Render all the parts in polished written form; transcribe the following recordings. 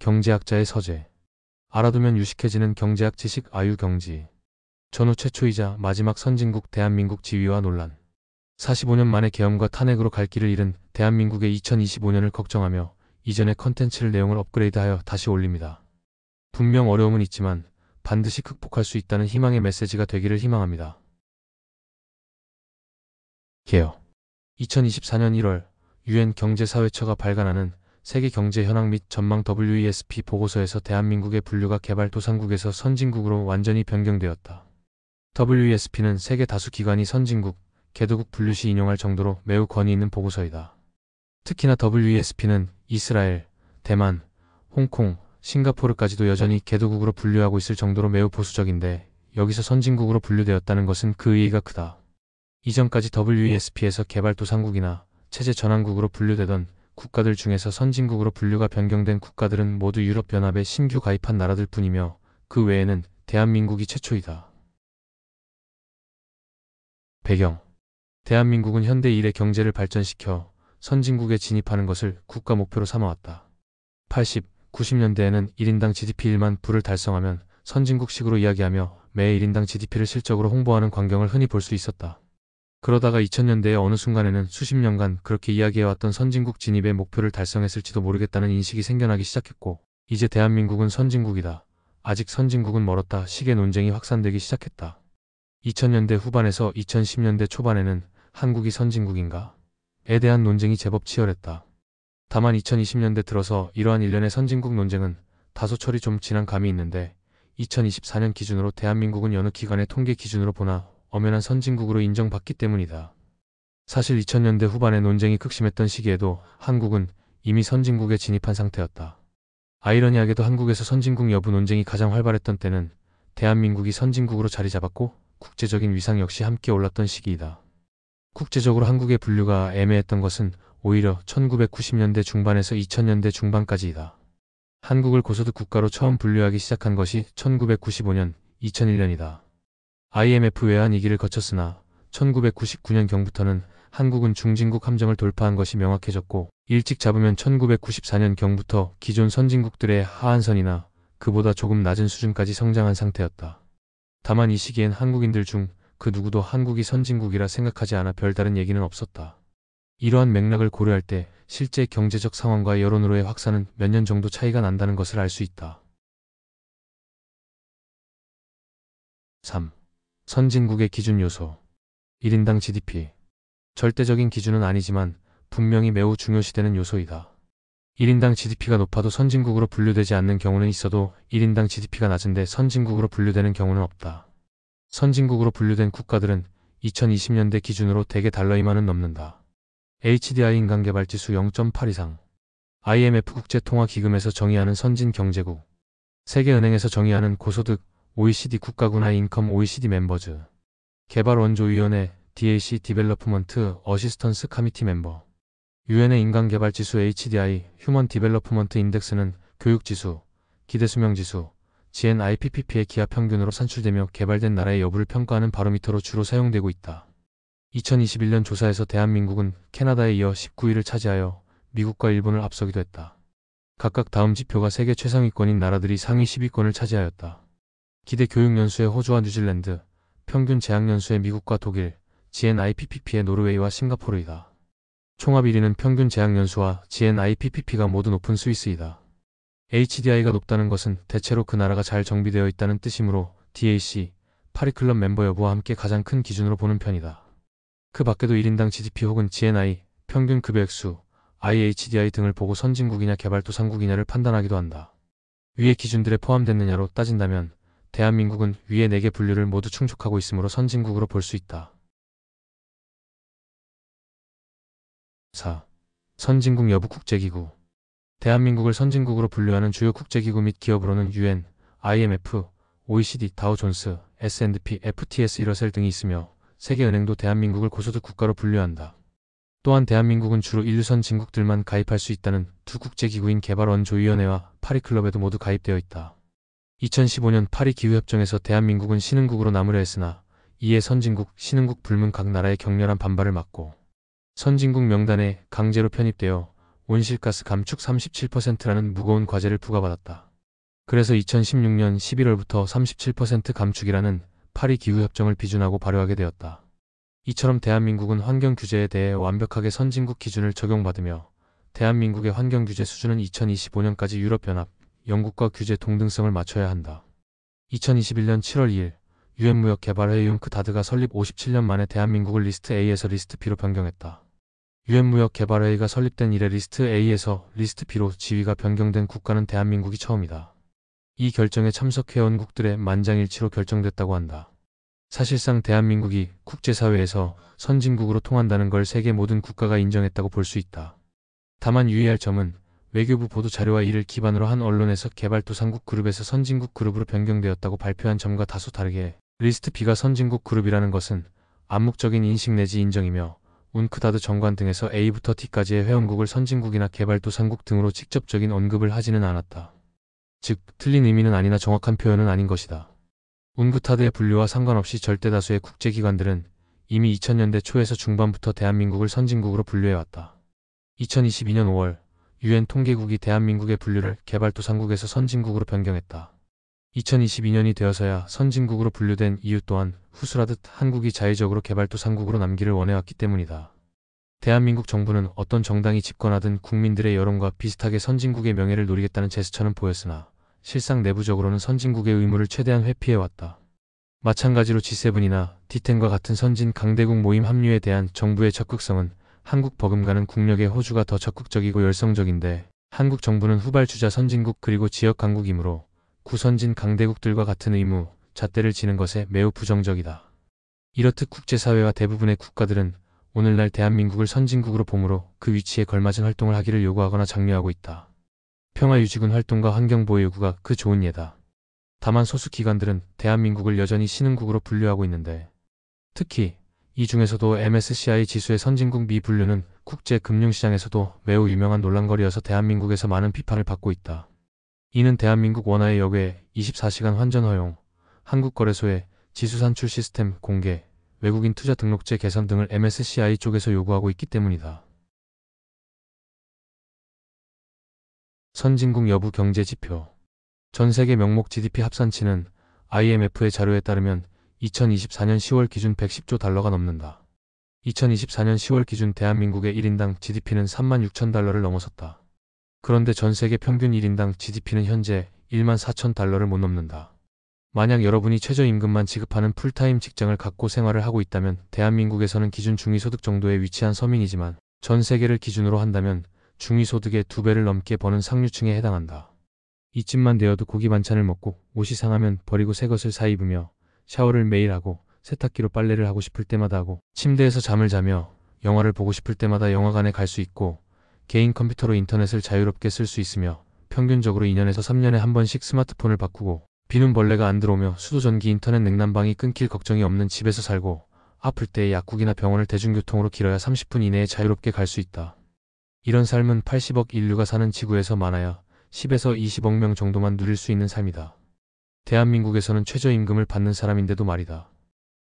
경제학자의 서재. 알아두면 유식해지는 경제학 지식 아유경지. 전후 최초이자 마지막 선진국 대한민국 지위와 논란. 45년 만에 계엄과 탄핵으로 갈 길을 잃은 대한민국의 2025년을 걱정하며 이전의 컨텐츠를 내용을 업그레이드하여 다시 올립니다. 분명 어려움은 있지만 반드시 극복할 수 있다는 희망의 메시지가 되기를 희망합니다. 개요. 2024년 1월 UN 경제사회처가 발간하는 세계 경제 현황 및 전망 WESP 보고서에서 대한민국의 분류가 개발도상국에서 선진국으로 완전히 변경되었다. WESP는 세계 다수 기관이 선진국, 개도국 분류 시 인용할 정도로 매우 권위 있는 보고서이다. 특히나 WESP는 이스라엘, 대만, 홍콩, 싱가포르까지도 여전히 개도국으로 분류하고 있을 정도로 매우 보수적인데 여기서 선진국으로 분류되었다는 것은 그 의의가 크다. 이전까지 WESP에서 개발도상국이나 체제 전환국으로 분류되던 국가들 중에서 선진국으로 분류가 변경된 국가들은 모두 유럽연합에 신규 가입한 나라들 뿐이며 그 외에는 대한민국이 최초이다. 배경. 대한민국은 현대 일의 경제를 발전시켜 선진국에 진입하는 것을 국가 목표로 삼아왔다. 80, 90년대에는 1인당 GDP 1만 불을 달성하면 선진국식으로 이야기하며 매 1인당 GDP를 실적으로 홍보하는 광경을 흔히 볼 수 있었다. 그러다가 2000년대의 어느 순간에는 수십 년간 그렇게 이야기해왔던 선진국 진입의 목표를 달성했을지도 모르겠다는 인식이 생겨나기 시작했고 이제 대한민국은 선진국이다. 아직 선진국은 멀었다. 식의 논쟁이 확산되기 시작했다. 2000년대 후반에서 2010년대 초반에는 한국이 선진국인가? 에 대한 논쟁이 제법 치열했다. 다만 2020년대 들어서 이러한 일련의 선진국 논쟁은 다소 철이 좀 지난 감이 있는데 2024년 기준으로 대한민국은 여느 기관의 통계 기준으로 보나 엄연한 선진국으로 인정받기 때문이다. 사실 2000년대 후반에 논쟁이 극심했던 시기에도 한국은 이미 선진국에 진입한 상태였다. 아이러니하게도 한국에서 선진국 여부 논쟁이 가장 활발했던 때는 대한민국이 선진국으로 자리 잡았고 국제적인 위상 역시 함께 올랐던 시기이다. 국제적으로 한국의 분류가 애매했던 것은 오히려 1990년대 중반에서 2000년대 중반까지이다. 한국을 고소득 국가로 처음 분류하기 시작한 것이 1995년, 2001년이다. IMF 외환위기를 거쳤으나 1999년경부터는 한국은 중진국 함정을 돌파한 것이 명확해졌고 일찍 잡으면 1994년경부터 기존 선진국들의 하한선이나 그보다 조금 낮은 수준까지 성장한 상태였다. 다만 이 시기엔 한국인들 중 그 누구도 한국이 선진국이라 생각하지 않아 별다른 얘기는 없었다. 이러한 맥락을 고려할 때 실제 경제적 상황과 여론으로의 확산은 몇 년 정도 차이가 난다는 것을 알 수 있다. 3. 선진국의 기준 요소. 1인당 GDP. 절대적인 기준은 아니지만 분명히 매우 중요시되는 요소이다. 1인당 GDP가 높아도 선진국으로 분류되지 않는 경우는 있어도 1인당 GDP가 낮은데 선진국으로 분류되는 경우는 없다. 선진국으로 분류된 국가들은 2020년대 기준으로 대개 달러 2만은 넘는다. HDI 인간개발지수 0.8 이상. IMF 국제통화기금에서 정의하는 선진경제국. 세계은행에서 정의하는 고소득 OECD 국가군화 인컴 OECD 멤버즈. 개발원조위원회 DAC 디벨로프먼트 어시스턴스 커미티 멤버. 유엔의 인간개발지수 HDI 휴먼 디벨로프먼트 인덱스는 교육지수, 기대수명지수, GNIPPP의 기하평균으로 산출되며 개발된 나라의 여부를 평가하는 바로미터로 주로 사용되고 있다. 2021년 조사에서 대한민국은 캐나다에 이어 19위를 차지하여 미국과 일본을 앞서기도 했다. 각각 다음 지표가 세계 최상위권인 나라들이 상위 10위권을 차지하였다. 기대 교육연수의 호주와 뉴질랜드, 평균 재학연수의 미국과 독일, GNIPPP의 노르웨이와 싱가포르이다. 총합 1위는 평균 재학연수와 GNIPPP가 모두 높은 스위스이다. HDI가 높다는 것은 대체로 그 나라가 잘 정비되어 있다는 뜻이므로 DAC, 파리클럽 멤버 여부와 함께 가장 큰 기준으로 보는 편이다. 그 밖에도 1인당 GDP 혹은 GNI, 평균 급여액수, IHDI 등을 보고 선진국이냐 개발도상국이냐를 판단하기도 한다. 위의 기준들에 포함됐느냐로 따진다면 대한민국은 위의 4개 분류를 모두 충족하고 있으므로 선진국으로 볼 수 있다. 4. 선진국 여부 국제기구. 대한민국을 선진국으로 분류하는 주요 국제기구 및 기업으로는 UN, IMF, OECD, 다우존스, S&P, FTS, 이러셀 등이 있으며 세계은행도 대한민국을 고소득 국가로 분류한다. 또한 대한민국은 주로 인류선진국들만 가입할 수 있다는 두 국제기구인 개발원조위원회와 파리클럽에도 모두 가입되어 있다. 2015년 파리기후협정에서 대한민국은 신흥국으로 남으려 했으나 이에 선진국, 신흥국 불문 각 나라의 격렬한 반발을 맞고 선진국 명단에 강제로 편입되어 온실가스 감축 37%라는 무거운 과제를 부과받았다. 그래서 2016년 11월부터 37% 감축이라는 파리 기후협정을 비준하고 발효하게 되었다. 이처럼 대한민국은 환경 규제에 대해 완벽하게 선진국 기준을 적용받으며 대한민국의 환경 규제 수준은 2025년까지 유럽연합, 영국과 규제 동등성을 맞춰야 한다. 2021년 7월 2일 유엔무역개발회의 융크다드가 설립 57년 만에 대한민국을 리스트 A에서 리스트 B로 변경했다. 유엔무역개발회의가 설립된 이래 리스트 A에서 리스트 B로 지위가 변경된 국가는 대한민국이 처음이다. 이 결정에 참석해온 국들의 만장일치로 결정됐다고 한다. 사실상 대한민국이 국제사회에서 선진국으로 통한다는 걸 세계 모든 국가가 인정했다고 볼 수 있다. 다만 유의할 점은 외교부 보도자료와 이를 기반으로 한 언론에서 개발도상국 그룹에서 선진국 그룹으로 변경되었다고 발표한 점과 다소 다르게 리스트 B가 선진국 그룹이라는 것은 암묵적인 인식 내지 인정이며 웅크다드 정관 등에서 A부터 T까지의 회원국을 선진국이나 개발도상국 등으로 직접적인 언급을 하지는 않았다. 즉, 틀린 의미는 아니나 정확한 표현은 아닌 것이다. 웅크다드의 분류와 상관없이 절대다수의 국제기관들은 이미 2000년대 초에서 중반부터 대한민국을 선진국으로 분류해왔다. 2022년 5월 유엔 통계국이 대한민국의 분류를 개발도상국에서 선진국으로 변경했다. 2022년이 되어서야 선진국으로 분류된 이유 또한 후술하듯 한국이 자의적으로 개발도상국으로 남기를 원해왔기 때문이다. 대한민국 정부는 어떤 정당이 집권하든 국민들의 여론과 비슷하게 선진국의 명예를 노리겠다는 제스처는 보였으나 실상 내부적으로는 선진국의 의무를 최대한 회피해왔다. 마찬가지로 G7이나 D10과 같은 선진 강대국 모임 합류에 대한 정부의 적극성은 한국 버금가는 국력의 호주가 더 적극적이고 열성적인데 한국 정부는 후발주자 선진국 그리고 지역 강국이므로 구선진 강대국들과 같은 의무, 잣대를 지는 것에 매우 부정적이다. 이렇듯 국제사회와 대부분의 국가들은 오늘날 대한민국을 선진국으로 봄으로 그 위치에 걸맞은 활동을 하기를 요구하거나 장려하고 있다. 평화유지군 활동과 환경보호요구가 그 좋은 예다. 다만 소수 기관들은 대한민국을 여전히 신흥국으로 분류하고 있는데 특히 이 중에서도 MSCI 지수의 선진국 미분류는 국제금융시장에서도 매우 유명한 논란거리여서 대한민국에서 많은 비판을 받고 있다. 이는 대한민국 원화의 역외 24시간 환전 허용, 한국거래소의 지수 산출 시스템 공개, 외국인 투자 등록제 개선 등을 MSCI 쪽에서 요구하고 있기 때문이다. 선진국 여부 경제 지표. 전 세계 명목 GDP 합산치는 IMF의 자료에 따르면 2024년 10월 기준 110조 달러가 넘는다. 2024년 10월 기준 대한민국의 1인당 GDP는 36,000달러를 넘어섰다. 그런데 전 세계 평균 1인당 GDP는 현재 14,000달러를 못 넘는다. 만약 여러분이 최저임금만 지급하는 풀타임 직장을 갖고 생활을 하고 있다면 대한민국에서는 기준 중위소득 정도에 위치한 서민이지만 전 세계를 기준으로 한다면 중위소득의 2배를 넘게 버는 상류층에 해당한다. 이쯤만 되어도 고기 반찬을 먹고 옷이 상하면 버리고 새 것을 사 입으며 샤워를 매일 하고 세탁기로 빨래를 하고 싶을 때마다 하고 침대에서 잠을 자며 영화를 보고 싶을 때마다 영화관에 갈 수 있고 개인 컴퓨터로 인터넷을 자유롭게 쓸 수 있으며 평균적으로 2년에서 3년에 한 번씩 스마트폰을 바꾸고 비눈 벌레가 안 들어오며 수도 전기 인터넷 냉난방이 끊길 걱정이 없는 집에서 살고 아플 때 약국이나 병원을 대중교통으로 길어야 30분 이내에 자유롭게 갈 수 있다. 이런 삶은 80억 인류가 사는 지구에서 많아야 10에서 20억 명 정도만 누릴 수 있는 삶이다. 대한민국에서는 최저임금을 받는 사람인데도 말이다.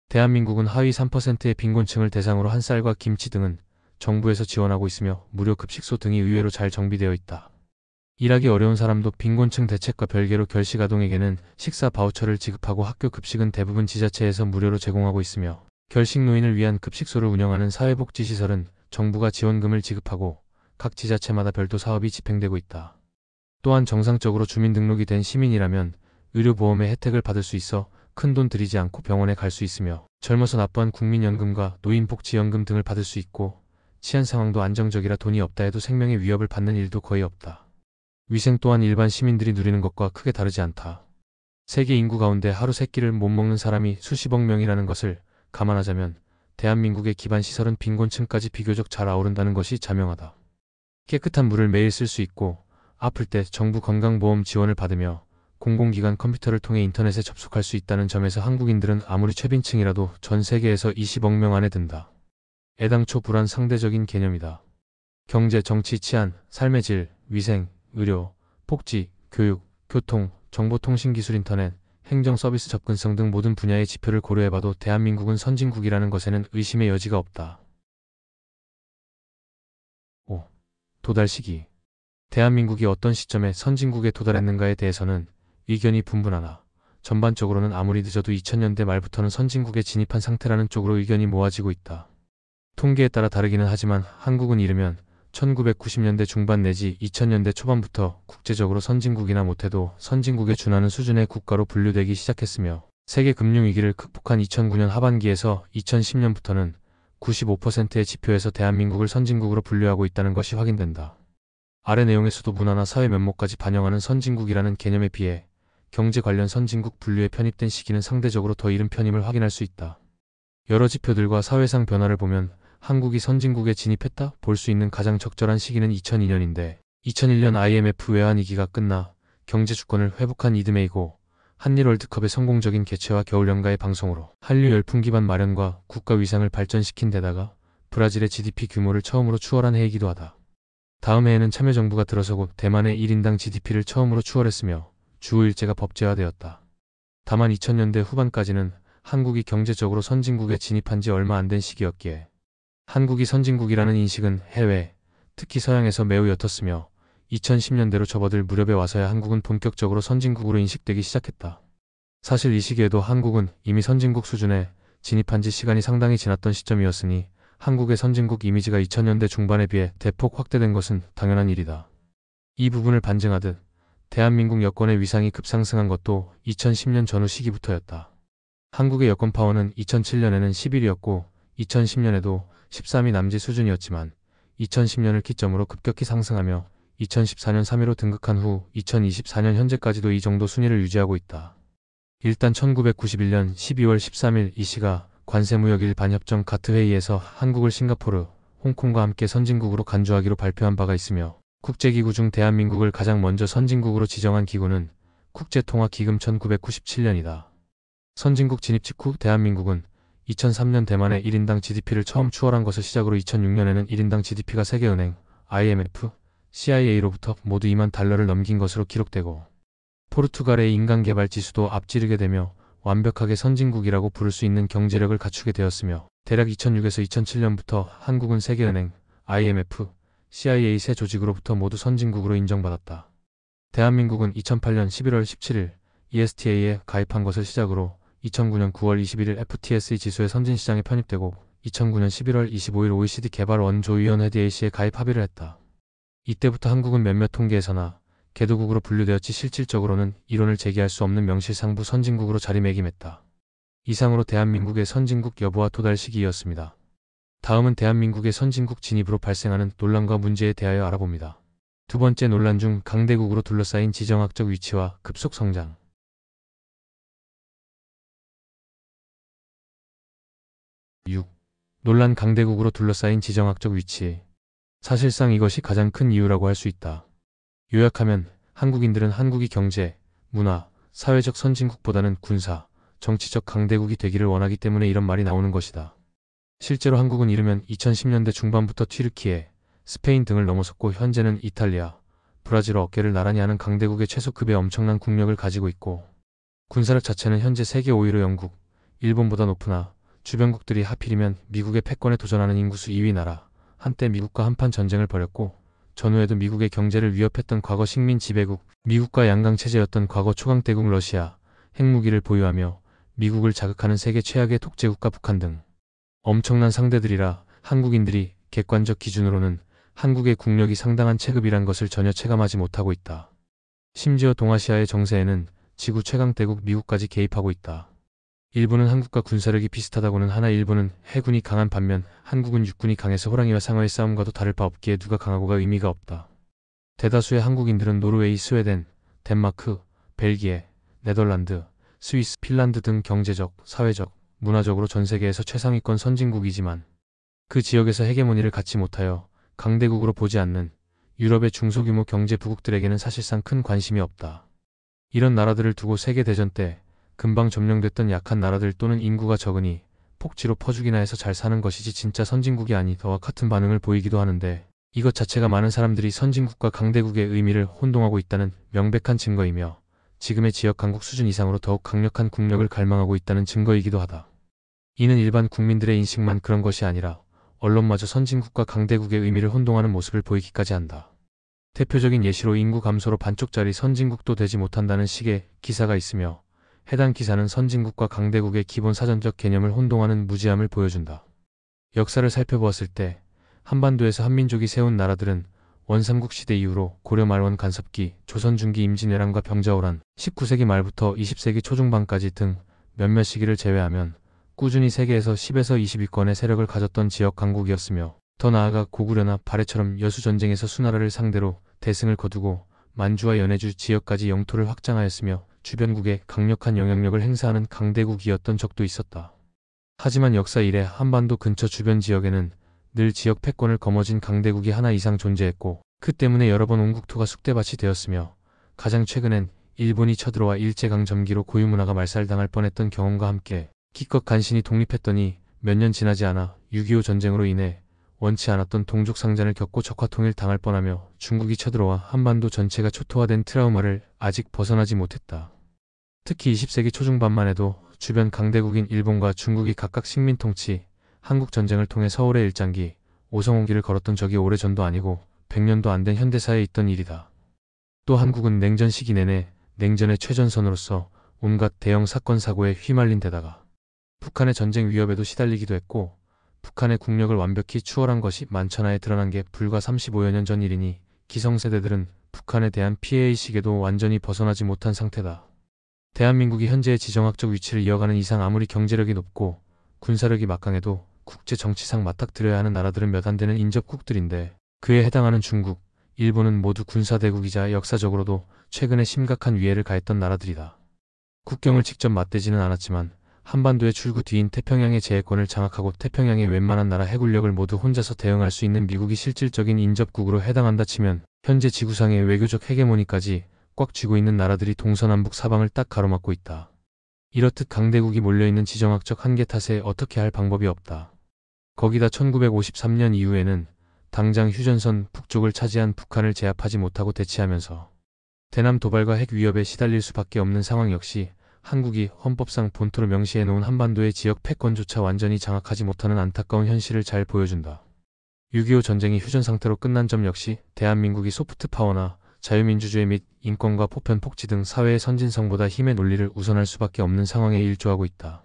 대한민국은 하위 3%의 빈곤층을 대상으로 한 쌀과 김치 등은 정부에서 지원하고 있으며 무료 급식소 등이 의외로 잘 정비되어 있다. 일하기 어려운 사람도 빈곤층 대책과 별개로 결식 아동에게는 식사 바우처를 지급하고 학교 급식은 대부분 지자체에서 무료로 제공하고 있으며 결식 노인을 위한 급식소를 운영하는 사회복지시설은 정부가 지원금을 지급하고 각 지자체마다 별도 사업이 집행되고 있다. 또한 정상적으로 주민등록이 된 시민이라면 의료보험의 혜택을 받을 수 있어 큰돈 들이지 않고 병원에 갈 수 있으며 젊어서 납부한 국민연금과 노인복지연금 등을 받을 수 있고 치안 상황도 안정적이라 돈이 없다 해도 생명의 위협을 받는 일도 거의 없다. 위생 또한 일반 시민들이 누리는 것과 크게 다르지 않다. 세계 인구 가운데 하루 3끼를 못 먹는 사람이 수십억 명이라는 것을 감안하자면 대한민국의 기반시설은 빈곤층까지 비교적 잘 아우른다는 것이 자명하다. 깨끗한 물을 매일 쓸 수 있고 아플 때 정부 건강보험 지원을 받으며 공공기관 컴퓨터를 통해 인터넷에 접속할 수 있다는 점에서 한국인들은 아무리 최빈층이라도 전 세계에서 20억 명 안에 든다. 애당초 불안 상대적인 개념이다. 경제, 정치, 치안, 삶의 질, 위생, 의료, 복지, 교육, 교통, 정보통신기술 인터넷, 행정 서비스 접근성 등 모든 분야의 지표를 고려해봐도 대한민국은 선진국이라는 것에는 의심의 여지가 없다. 5. 도달 시기. 대한민국이 어떤 시점에 선진국에 도달했는가에 대해서는 의견이 분분하나 전반적으로는 아무리 늦어도 2000년대 말부터는 선진국에 진입한 상태라는 쪽으로 의견이 모아지고 있다. 통계에 따라 다르기는 하지만 한국은 이르면 1990년대 중반 내지 2000년대 초반부터 국제적으로 선진국이나 못해도 선진국에 준하는 수준의 국가로 분류되기 시작했으며 세계 금융위기를 극복한 2009년 하반기에서 2010년부터는 95%의 지표에서 대한민국을 선진국으로 분류하고 있다는 것이 확인된다. 아래 내용에서도 문화나 사회 면모까지 반영하는 선진국이라는 개념에 비해 경제 관련 선진국 분류에 편입된 시기는 상대적으로 더 이른 편임을 확인할 수 있다. 여러 지표들과 사회상 변화를 보면 한국이 선진국에 진입했다 볼 수 있는 가장 적절한 시기는 2002년인데 2001년 IMF 외환위기가 끝나 경제 주권을 회복한 이듬해이고 한일 월드컵의 성공적인 개최와 겨울연가의 방송으로 한류 열풍 기반 마련과 국가 위상을 발전시킨 데다가 브라질의 GDP 규모를 처음으로 추월한 해이기도 하다. 다음 해에는 참여정부가 들어서고 대만의 1인당 GDP를 처음으로 추월했으며 주호일제가 법제화되었다. 다만 2000년대 후반까지는 한국이 경제적으로 선진국에 진입한 지 얼마 안 된 시기였기에 한국이 선진국이라는 인식은 해외, 특히 서양에서 매우 옅었으며 2010년대로 접어들 무렵에 와서야 한국은 본격적으로 선진국으로 인식되기 시작했다. 사실 이 시기에도 한국은 이미 선진국 수준에 진입한 지 시간이 상당히 지났던 시점이었으니 한국의 선진국 이미지가 2000년대 중반에 비해 대폭 확대된 것은 당연한 일이다. 이 부분을 반증하듯 대한민국 여권의 위상이 급상승한 것도 2010년 전후 시기부터였다. 한국의 여권 파워는 2007년에는 11위였고 2010년에도 13위 남짓 수준이었지만 2010년을 기점으로 급격히 상승하며 2014년 3위로 등극한 후 2024년 현재까지도 이 정도 순위를 유지하고 있다. 일단 1991년 12월 13일 이 시가 관세무역 일반 협정 가트 회의에서 한국을 싱가포르, 홍콩과 함께 선진국으로 간주하기로 발표한 바가 있으며 국제기구 중 대한민국을 가장 먼저 선진국으로 지정한 기구는 국제통화기금 1997년이다. 선진국 진입 직후 대한민국은 2003년 대만의 1인당 GDP를 처음 추월한 것을 시작으로 2006년에는 1인당 GDP가 세계은행, IMF, CIA로부터 모두 2만 달러를 넘긴 것으로 기록되고 포르투갈의 인간개발지수도 앞지르게 되며 완벽하게 선진국이라고 부를 수 있는 경제력을 갖추게 되었으며 대략 2006에서 2007년부터 한국은 세계은행, IMF, CIA 세 조직으로부터 모두 선진국으로 인정받았다. 대한민국은 2008년 11월 17일 ESTA에 가입한 것을 시작으로 2009년 9월 21일 FTSE 지수의 선진시장에 편입되고 2009년 11월 25일 OECD 개발 원조위원회 DAC에 가입 합의를 했다. 이때부터 한국은 몇몇 통계에서나 개도국으로 분류되었지 실질적으로는 이론을 제기할 수 없는 명실상부 선진국으로 자리매김했다. 이상으로 대한민국의 선진국 여부와 도달 시기였습니다. 다음은 대한민국의 선진국 진입으로 발생하는 논란과 문제에 대하여 알아봅니다. 두 번째 논란 중 강대국으로 둘러싸인 지정학적 위치와 급속 성장. 6. 논란 강대국으로 둘러싸인 지정학적 위치. 사실상 이것이 가장 큰 이유라고 할 수 있다. 요약하면 한국인들은 한국이 경제, 문화, 사회적 선진국보다는 군사, 정치적 강대국이 되기를 원하기 때문에 이런 말이 나오는 것이다. 실제로 한국은 이르면 2010년대 중반부터 튀르키예, 스페인 등을 넘어섰고 현재는 이탈리아, 브라질과 어깨를 나란히 하는 강대국의 최소급의 엄청난 국력을 가지고 있고 군사력 자체는 현재 세계 5위로 영국, 일본보다 높으나 주변국들이 하필이면 미국의 패권에 도전하는 인구수 2위 나라, 한때 미국과 한판 전쟁을 벌였고 전후에도 미국의 경제를 위협했던 과거 식민 지배국, 미국과 양강체제였던 과거 초강대국 러시아, 핵무기를 보유하며 미국을 자극하는 세계 최악의 독재국가 북한 등 엄청난 상대들이라 한국인들이 객관적 기준으로는 한국의 국력이 상당한 체급이란 것을 전혀 체감하지 못하고 있다. 심지어 동아시아의 정세에는 지구 최강대국 미국까지 개입하고 있다. 일본은 한국과 군사력이 비슷하다고는 하나 일본은 해군이 강한 반면 한국은 육군이 강해서 호랑이와 상어의 싸움과도 다를 바 없기에 누가 강하고가 의미가 없다. 대다수의 한국인들은 노르웨이, 스웨덴, 덴마크, 벨기에, 네덜란드, 스위스, 핀란드 등 경제적, 사회적, 문화적으로 전 세계에서 최상위권 선진국이지만 그 지역에서 헤게모니를 갖지 못하여 강대국으로 보지 않는 유럽의 중소규모 경제 부국들에게는 사실상 큰 관심이 없다. 이런 나라들을 두고 세계대전 때 금방 점령됐던 약한 나라들 또는 인구가 적으니 폭지로 퍼주기나 해서 잘 사는 것이지 진짜 선진국이 아니더와 같은 반응을 보이기도 하는데 이것 자체가 많은 사람들이 선진국과 강대국의 의미를 혼동하고 있다는 명백한 증거이며 지금의 지역 강국 수준 이상으로 더욱 강력한 국력을 갈망하고 있다는 증거이기도 하다. 이는 일반 국민들의 인식만 그런 것이 아니라 언론마저 선진국과 강대국의 의미를 혼동하는 모습을 보이기까지 한다. 대표적인 예시로 인구 감소로 반쪽짜리 선진국도 되지 못한다는 식의 기사가 있으며 해당 기사는 선진국과 강대국의 기본 사전적 개념을 혼동하는 무지함을 보여준다. 역사를 살펴보았을 때 한반도에서 한민족이 세운 나라들은 원삼국 시대 이후로 고려 말원 간섭기, 조선 중기 임진왜란과 병자호란, 19세기 말부터 20세기 초중반까지 등 몇몇 시기를 제외하면 꾸준히 세계에서 10에서 20위권의 세력을 가졌던 지역 강국이었으며 더 나아가 고구려나 발해처럼 여수전쟁에서 수나라를 상대로 대승을 거두고 만주와 연해주 지역까지 영토를 확장하였으며 주변국에 강력한 영향력을 행사하는 강대국이었던 적도 있었다. 하지만 역사 이래 한반도 근처 주변 지역에는 늘 지역 패권을 거머쥔 강대국이 하나 이상 존재했고 그 때문에 여러 번 온국토가 쑥대밭이 되었으며 가장 최근엔 일본이 쳐들어와 일제강점기로 고유문화가 말살당할 뻔했던 경험과 함께 기껏 간신히 독립했더니 몇 년 지나지 않아 6.25 전쟁으로 인해 원치 않았던 동족 상잔을 겪고 적화통일 당할 뻔하며 중국이 쳐들어와 한반도 전체가 초토화된 트라우마를 아직 벗어나지 못했다. 특히 20세기 초중반만 해도 주변 강대국인 일본과 중국이 각각 식민통치, 한국전쟁을 통해 서울의 일장기, 오성홍길을 걸었던 적이 오래전도 아니고 100년도 안 된 현대사에 있던 일이다. 또 한국은 냉전 시기 내내 냉전의 최전선으로서 온갖 대형 사건 사고에 휘말린 데다가 북한의 전쟁 위협에도 시달리기도 했고 북한의 국력을 완벽히 추월한 것이 만천하에 드러난 게 불과 35여 년 전 일이니 기성세대들은 북한에 대한 피해의식에도 완전히 벗어나지 못한 상태다. 대한민국이 현재의 지정학적 위치를 이어가는 이상 아무리 경제력이 높고 군사력이 막강해도 국제 정치상 맞닥뜨려야 하는 나라들은 몇 안 되는 인접국들인데 그에 해당하는 중국, 일본은 모두 군사대국이자 역사적으로도 최근에 심각한 위해를 가했던 나라들이다. 국경을 직접 맞대지는 않았지만 한반도의 출구 뒤인 태평양의 제해권을 장악하고 태평양의 웬만한 나라 해군력을 모두 혼자서 대응할 수 있는 미국이 실질적인 인접국으로 해당한다 치면 현재 지구상의 외교적 헤게모니까지 꽉 쥐고 있는 나라들이 동서남북 사방을 딱 가로막고 있다. 이렇듯 강대국이 몰려있는 지정학적 한계 탓에 어떻게 할 방법이 없다. 거기다 1953년 이후에는 당장 휴전선 북쪽을 차지한 북한을 제압하지 못하고 대치하면서 대남 도발과 핵 위협에 시달릴 수밖에 없는 상황 역시 한국이 헌법상 본토로 명시해놓은 한반도의 지역 패권조차 완전히 장악하지 못하는 안타까운 현실을 잘 보여준다. 6.25 전쟁이 휴전 상태로 끝난 점 역시 대한민국이 소프트파워나 자유민주주의 및 인권과 보편 복지 등 사회의 선진성보다 힘의 논리를 우선할 수밖에 없는 상황에 일조하고 있다.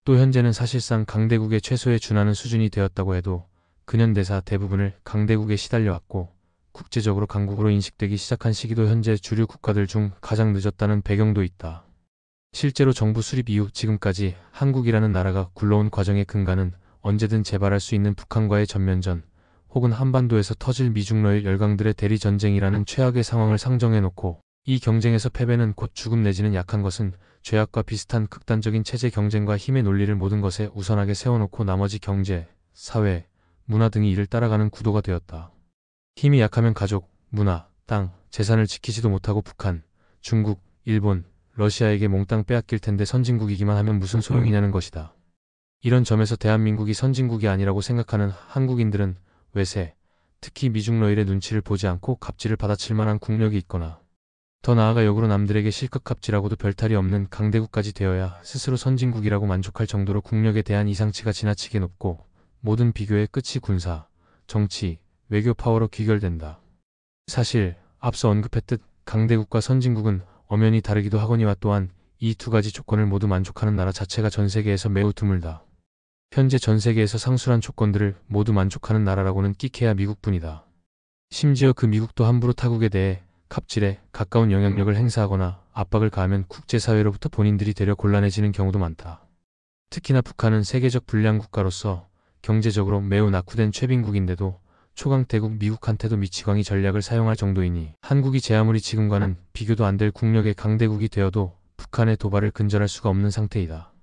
또 현재는 사실상 강대국의 최소에 준하는 수준이 되었다고 해도 근현대사 대부분을 강대국에 시달려왔고 국제적으로 강국으로 인식되기 시작한 시기도 현재 주류 국가들 중 가장 늦었다는 배경도 있다. 실제로 정부 수립 이후 지금까지 한국이라는 나라가 굴러온 과정의 근간은 언제든 재발할 수 있는 북한과의 전면전 혹은 한반도에서 터질 미중러의 열강들의 대리전쟁이라는 최악의 상황을 상정해놓고 이 경쟁에서 패배는 곧 죽음 내지는 약한 것은 죄악과 비슷한 극단적인 체제 경쟁과 힘의 논리를 모든 것에 우선하게 세워놓고 나머지 경제, 사회, 문화 등이 이를 따라가는 구도가 되었다. 힘이 약하면 가족, 문화, 땅, 재산을 지키지도 못하고 북한, 중국, 일본, 러시아에게 몽땅 빼앗길 텐데 선진국이기만 하면 무슨 소용이냐는 것이다. 이런 점에서 대한민국이 선진국이 아니라고 생각하는 한국인들은 외세, 특히 미중러일의 눈치를 보지 않고 갑질을 받아칠 만한 국력이 있거나 더 나아가 역으로 남들에게 실컷 갑질하고도 별탈이 없는 강대국까지 되어야 스스로 선진국이라고 만족할 정도로 국력에 대한 이상치가 지나치게 높고 모든 비교의 끝이 군사, 정치, 외교 파워로 귀결된다. 사실 앞서 언급했듯 강대국과 선진국은 엄연히 다르기도 하거니와 또한 이 두 가지 조건을 모두 만족하는 나라 자체가 전 세계에서 매우 드물다. 현재 전 세계에서 상술한 조건들을 모두 만족하는 나라라고는 끼케야 미국뿐이다. 심지어 그 미국도 함부로 타국에 대해 갑질에 가까운 영향력을 행사하거나 압박을 가하면 국제사회로부터 본인들이 되려 곤란해지는 경우도 많다. 특히나 북한은 세계적 불량 국가로서 경제적으로 매우 낙후된 최빈국인데도 초강대국 미국한테도 미치광이 전략을 사용할 정도이니 한국이 제 아무리 지금과는 비교도 안 될 국력의 강대국이 되어도 북한의 도발을 근절할 수가 없는 상태이다.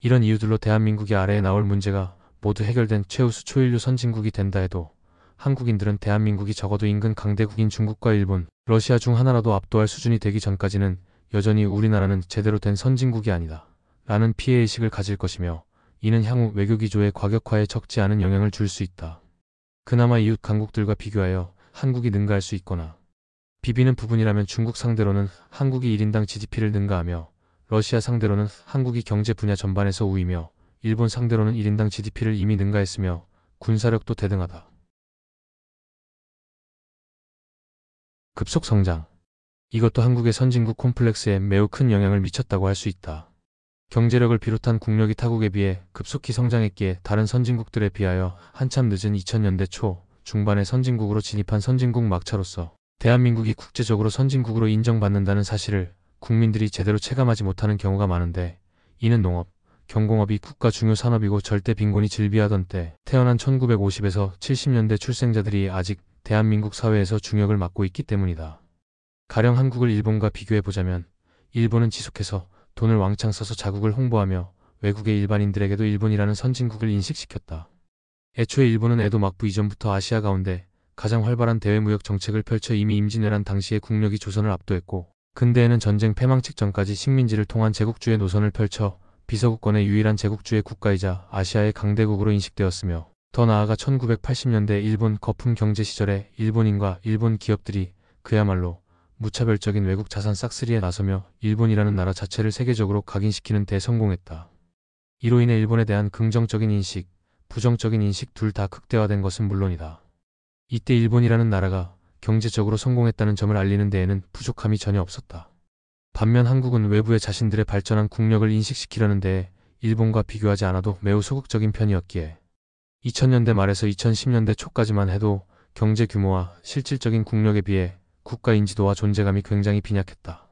이런 이유들로 대한민국이 아래에 나올 문제가 모두 해결된 최우수 초일류 선진국이 된다 해도 한국인들은 대한민국이 적어도 인근 강대국인 중국과 일본, 러시아 중 하나라도 압도할 수준이 되기 전까지는 여전히 우리나라는 제대로 된 선진국이 아니다 라는 피해의식을 가질 것이며 이는 향후 외교기조의 과격화에 적지 않은 영향을 줄 수 있다. 그나마 이웃 강국들과 비교하여 한국이 능가할 수 있거나 비비는 부분이라면 중국 상대로는 한국이 1인당 GDP를 능가하며 러시아 상대로는 한국이 경제 분야 전반에서 우위며 일본 상대로는 1인당 GDP를 이미 능가했으며 군사력도 대등하다. 급속 성장. 이것도 한국의 선진국 콤플렉스에 매우 큰 영향을 미쳤다고 할 수 있다. 경제력을 비롯한 국력이 타국에 비해 급속히 성장했기에 다른 선진국들에 비하여 한참 늦은 2000년대 초 중반에 선진국으로 진입한 선진국 막차로서 대한민국이 국제적으로 선진국으로 인정받는다는 사실을 국민들이 제대로 체감하지 못하는 경우가 많은데, 이는 농업, 경공업이 국가 중요 산업이고 절대 빈곤이 질비하던 때 태어난 1950에서 70년대 출생자들이 아직 대한민국 사회에서 중역을 맡고 있기 때문이다. 가령 한국을 일본과 비교해보자면 일본은 지속해서 돈을 왕창 써서 자국을 홍보하며 외국의 일반인들에게도 일본이라는 선진국을 인식시켰다. 애초에 일본은 에도 막부 이전부터 아시아 가운데 가장 활발한 대외무역 정책을 펼쳐 이미 임진왜란 당시의 국력이 조선을 압도했고, 근대에는 전쟁 패망 직전까지 식민지를 통한 제국주의 노선을 펼쳐 비서구권의 유일한 제국주의 국가이자 아시아의 강대국으로 인식되었으며, 더 나아가 1980년대 일본 거품 경제 시절에 일본인과 일본 기업들이 그야말로 무차별적인 외국 자산 싹쓸이에 나서며 일본이라는 나라 자체를 세계적으로 각인시키는 데 성공했다. 이로 인해 일본에 대한 긍정적인 인식, 부정적인 인식 둘 다 극대화된 것은 물론이다. 이때 일본이라는 나라가 경제적으로 성공했다는 점을 알리는 데에는 부족함이 전혀 없었다. 반면 한국은 외부에 자신들의 발전한 국력을 인식시키려는 데에 일본과 비교하지 않아도 매우 소극적인 편이었기에 2000년대 말에서 2010년대 초까지만 해도 경제 규모와 실질적인 국력에 비해 국가 인지도와 존재감이 굉장히 빈약했다.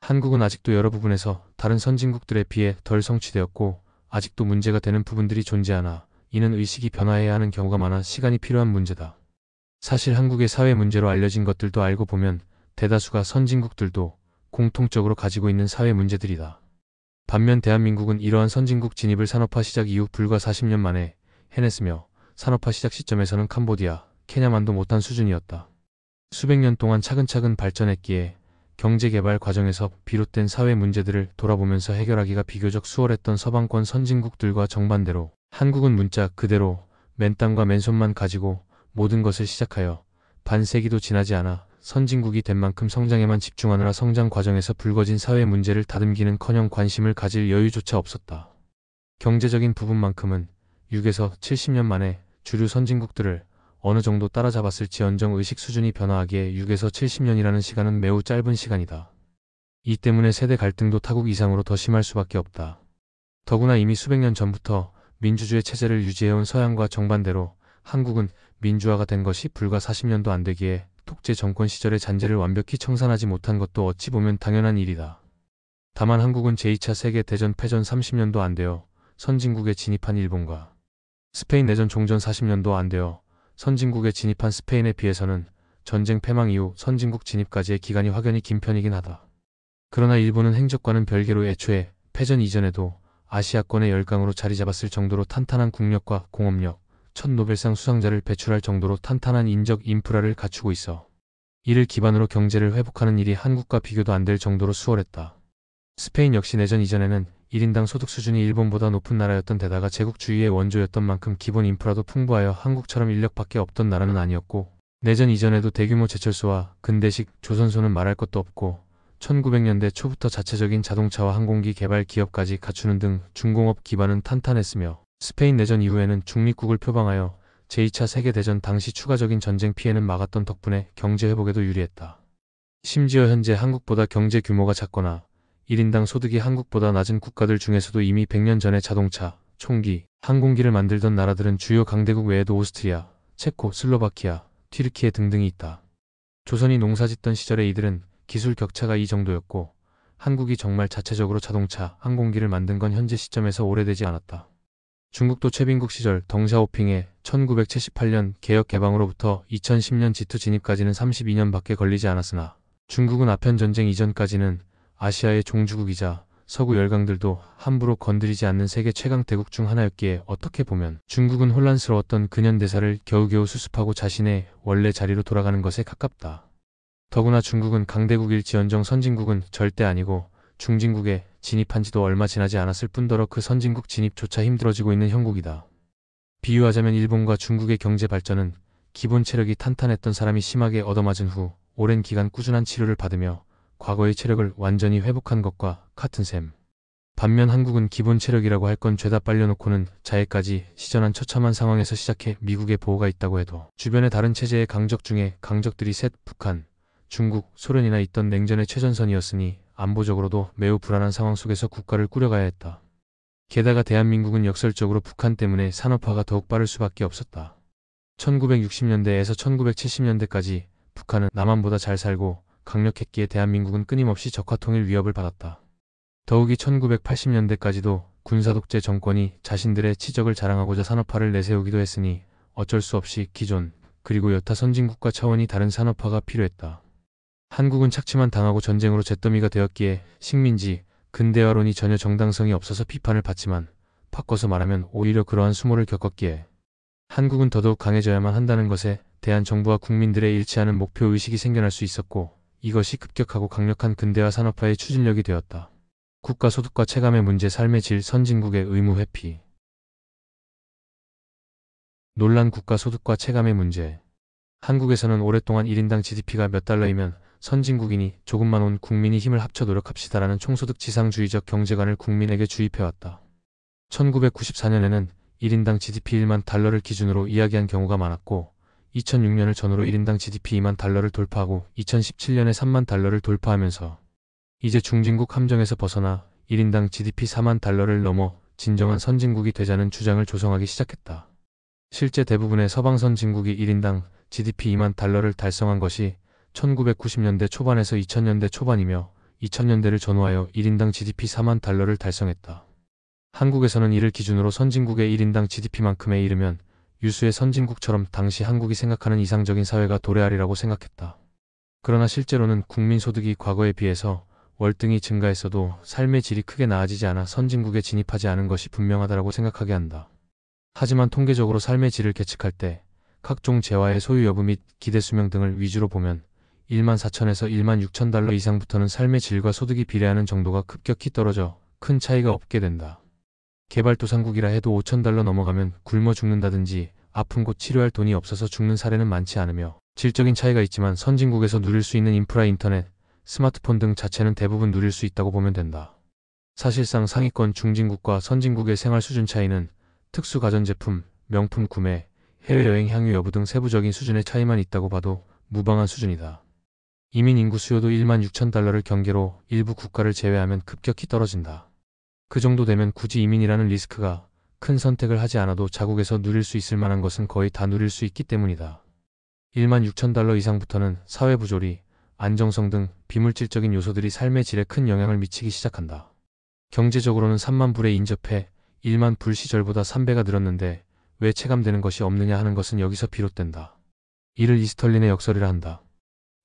한국은 아직도 여러 부분에서 다른 선진국들에 비해 덜 성취되었고 아직도 문제가 되는 부분들이 존재하나 이는 의식이 변화해야 하는 경우가 많아 시간이 필요한 문제다. 사실 한국의 사회 문제로 알려진 것들도 알고 보면 대다수가 선진국들도 공통적으로 가지고 있는 사회 문제들이다. 반면 대한민국은 이러한 선진국 진입을 산업화 시작 이후 불과 40년 만에 해냈으며 산업화 시작 시점에서는 캄보디아, 케냐만도 못한 수준이었다. 수백 년 동안 차근차근 발전했기에 경제개발 과정에서 비롯된 사회 문제들을 돌아보면서 해결하기가 비교적 수월했던 서방권 선진국들과 정반대로 한국은 문자 그대로 맨땅과 맨손만 가지고 모든 것을 시작하여 반세기도 지나지 않아 선진국이 된 만큼 성장에만 집중하느라 성장 과정에서 불거진 사회 문제를 다듬기는커녕 관심을 가질 여유조차 없었다. 경제적인 부분만큼은 6에서 70년 만에 주류 선진국들을 어느 정도 따라잡았을지언정 의식 수준이 변화하기에 6에서 70년이라는 시간은 매우 짧은 시간이다. 이 때문에 세대 갈등도 타국 이상으로 더 심할 수밖에 없다. 더구나 이미 수백 년 전부터 민주주의 체제를 유지해온 서양과 정반대로 한국은 민주화가 된 것이 불과 40년도 안 되기에 독재 정권 시절의 잔재를 완벽히 청산하지 못한 것도 어찌 보면 당연한 일이다. 다만 한국은 제2차 세계대전 패전 30년도 안 되어 선진국에 진입한 일본과 스페인 내전 종전 40년도 안 되어 선진국에 진입한 스페인에 비해서는 전쟁 패망 이후 선진국 진입까지의 기간이 확연히 긴 편이긴 하다. 그러나 일본은 행적과는 별개로 애초에 패전 이전에도 아시아권의 열강으로 자리 잡았을 정도로 탄탄한 국력과 공업력, 첫 노벨상 수상자를 배출할 정도로 탄탄한 인적 인프라를 갖추고 있어 이를 기반으로 경제를 회복하는 일이 한국과 비교도 안 될 정도로 수월했다. 스페인 역시 내전 이전에는 1인당 소득 수준이 일본보다 높은 나라였던 데다가 제국주의의 원조였던 만큼 기본 인프라도 풍부하여 한국처럼 인력밖에 없던 나라는 아니었고, 내전 이전에도 대규모 제철소와 근대식 조선소는 말할 것도 없고 1900년대 초부터 자체적인 자동차와 항공기 개발 기업까지 갖추는 등 중공업 기반은 탄탄했으며, 스페인 내전 이후에는 중립국을 표방하여 제2차 세계대전 당시 추가적인 전쟁 피해는 막았던 덕분에 경제 회복에도 유리했다. 심지어 현재 한국보다 경제 규모가 작거나 1인당 소득이 한국보다 낮은 국가들 중에서도 이미 100년 전에 자동차, 총기, 항공기를 만들던 나라들은 주요 강대국 외에도 오스트리아, 체코, 슬로바키아, 튀르키예 등등이 있다. 조선이 농사짓던 시절에 이들은 기술 격차가 이 정도였고 한국이 정말 자체적으로 자동차, 항공기를 만든 건 현재 시점에서 오래되지 않았다. 중국도 최빈국 시절 덩샤오핑의 1978년 개혁 개방으로부터 2010년 G2 진입까지는 32년밖에 걸리지 않았으나 중국은 아편전쟁 이전까지는 아시아의 종주국이자 서구 열강들도 함부로 건드리지 않는 세계 최강 대국 중 하나였기에 어떻게 보면 중국은 혼란스러웠던 근현대사를 겨우겨우 수습하고 자신의 원래 자리로 돌아가는 것에 가깝다. 더구나 중국은 강대국일지언정 선진국은 절대 아니고 중진국에 진입한 지도 얼마 지나지 않았을 뿐더러 그 선진국 진입조차 힘들어지고 있는 형국이다. 비유하자면 일본과 중국의 경제 발전은 기본 체력이 탄탄했던 사람이 심하게 얻어맞은 후 오랜 기간 꾸준한 치료를 받으며 과거의 체력을 완전히 회복한 것과 같은 셈. 반면 한국은 기본 체력이라고 할 건 죄다 빨려놓고는 자해까지 시전한 처참한 상황에서 시작해 미국의 보호가 있다고 해도 주변의 다른 체제의 강적 중에 강적들이 셋 북한, 중국, 소련이나 있던 냉전의 최전선이었으니 안보적으로도 매우 불안한 상황 속에서 국가를 꾸려가야 했다. 게다가 대한민국은 역설적으로 북한 때문에 산업화가 더욱 빠를 수밖에 없었다. 1960년대에서 1970년대까지 북한은 남한보다 잘 살고 강력했기에 대한민국은 끊임없이 적화통일 위협을 받았다. 더욱이 1980년대까지도 군사독재 정권이 자신들의 치적을 자랑하고자 산업화를 내세우기도 했으니 어쩔 수 없이 기존 그리고 여타 선진국과 차원이 다른 산업화가 필요했다. 한국은 착취만 당하고 전쟁으로 잿더미가 되었기에 식민지, 근대화론이 전혀 정당성이 없어서 비판을 받지만 바꿔서 말하면 오히려 그러한 수모를 겪었기에 한국은 더더욱 강해져야만 한다는 것에 대한 정부와 국민들의 일치하는 목표의식이 생겨날 수 있었고 이것이 급격하고 강력한 근대화 산업화의 추진력이 되었다. 국가 소득과 체감의 문제, 삶의 질, 선진국의 의무 회피. 논란 국가 소득과 체감의 문제. 한국에서는 오랫동안 1인당 GDP가 몇 달러이면 선진국이니 조금만 온 국민이 힘을 합쳐 노력합시다라는 총소득 지상주의적 경제관을 국민에게 주입해왔다. 1994년에는 1인당 GDP 1만 달러를 기준으로 이야기한 경우가 많았고 2006년을 전후로 1인당 GDP 2만 달러를 돌파하고 2017년에 3만 달러를 돌파하면서 이제 중진국 함정에서 벗어나 1인당 GDP 4만 달러를 넘어 진정한 선진국이 되자는 주장을 조성하기 시작했다. 실제 대부분의 서방 선진국이 1인당 GDP 2만 달러를 달성한 것이 1990년대 초반에서 2000년대 초반이며 2000년대를 전후하여 1인당 GDP 4만 달러를 달성했다. 한국에서는 이를 기준으로 선진국의 1인당 GDP만큼에 이르면 유수의 선진국처럼 당시 한국이 생각하는 이상적인 사회가 도래하리라고 생각했다. 그러나 실제로는 국민소득이 과거에 비해서 월등히 증가했어도 삶의 질이 크게 나아지지 않아 선진국에 진입하지 않은 것이 분명하다고 생각하게 한다. 하지만 통계적으로 삶의 질을 계측할 때 각종 재화의 소유 여부 및 기대 수명 등을 위주로 보면 1만 4천에서 1만 6천 달러 이상부터는 삶의 질과 소득이 비례하는 정도가 급격히 떨어져 큰 차이가 없게 된다. 개발도상국이라 해도 5천 달러 넘어가면 굶어 죽는다든지 아픈 곳 치료할 돈이 없어서 죽는 사례는 많지 않으며 질적인 차이가 있지만 선진국에서 누릴 수 있는 인프라, 인터넷, 스마트폰 등 자체는 대부분 누릴 수 있다고 보면 된다. 사실상 상위권 중진국과 선진국의 생활 수준 차이는 특수 가전제품, 명품 구매, 해외여행 향유 여부 등 세부적인 수준의 차이만 있다고 봐도 무방한 수준이다. 이민 인구 수요도 1만 6천 달러를 경계로 일부 국가를 제외하면 급격히 떨어진다. 그 정도 되면 굳이 이민이라는 리스크가 큰 선택을 하지 않아도 자국에서 누릴 수 있을 만한 것은 거의 다 누릴 수 있기 때문이다. 1만 6천 달러 이상부터는 사회 부조리, 안정성 등 비물질적인 요소들이 삶의 질에 큰 영향을 미치기 시작한다. 경제적으로는 3만 불에 인접해 1만 불 시절보다 3배가 늘었는데 왜 체감되는 것이 없느냐 하는 것은 여기서 비롯된다. 이를 이스털린의 역설이라 한다.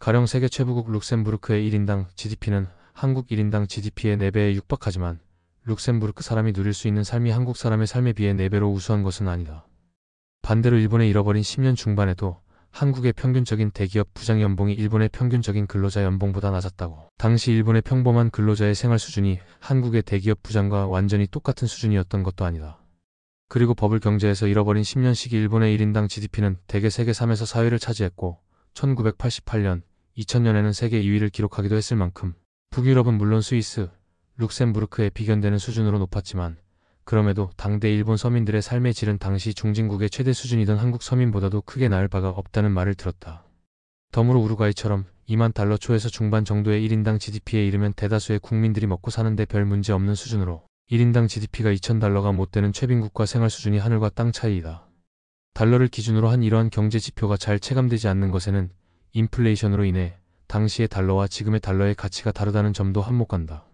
가령 세계 최부국 룩셈부르크의 1인당 GDP는 한국 1인당 GDP의 4배에 육박하지만 룩셈부르크 사람이 누릴 수 있는 삶이 한국 사람의 삶에 비해 4배로 우수한 것은 아니다. 반대로 일본의 잃어버린 10년 중반에도 한국의 평균적인 대기업 부장 연봉이 일본의 평균적인 근로자 연봉보다 낮았다고. 당시 일본의 평범한 근로자의 생활 수준이 한국의 대기업 부장과 완전히 똑같은 수준이었던 것도 아니다. 그리고 버블 경제에서 잃어버린 10년 시기 일본의 1인당 GDP는 대개 세계 3에서 4위를 차지했고 1988년, 2000년에는 세계 2위를 기록하기도 했을 만큼 북유럽은 물론 스위스, 룩셈부르크에 비견되는 수준으로 높았지만 그럼에도 당대 일본 서민들의 삶의 질은 당시 중진국의 최대 수준이던 한국 서민보다도 크게 나을 바가 없다는 말을 들었다. 덤으로 우루과이처럼 2만 달러 초에서 중반 정도의 1인당 GDP에 이르면 대다수의 국민들이 먹고 사는데 별 문제 없는 수준으로 1인당 GDP가 2,000달러가 못 되는 최빈국과 생활 수준이 하늘과 땅 차이이다. 달러를 기준으로 한 이러한 경제 지표가 잘 체감되지 않는 것에는 인플레이션으로 인해 당시의 달러와 지금의 달러의 가치가 다르다는 점도 한몫한다.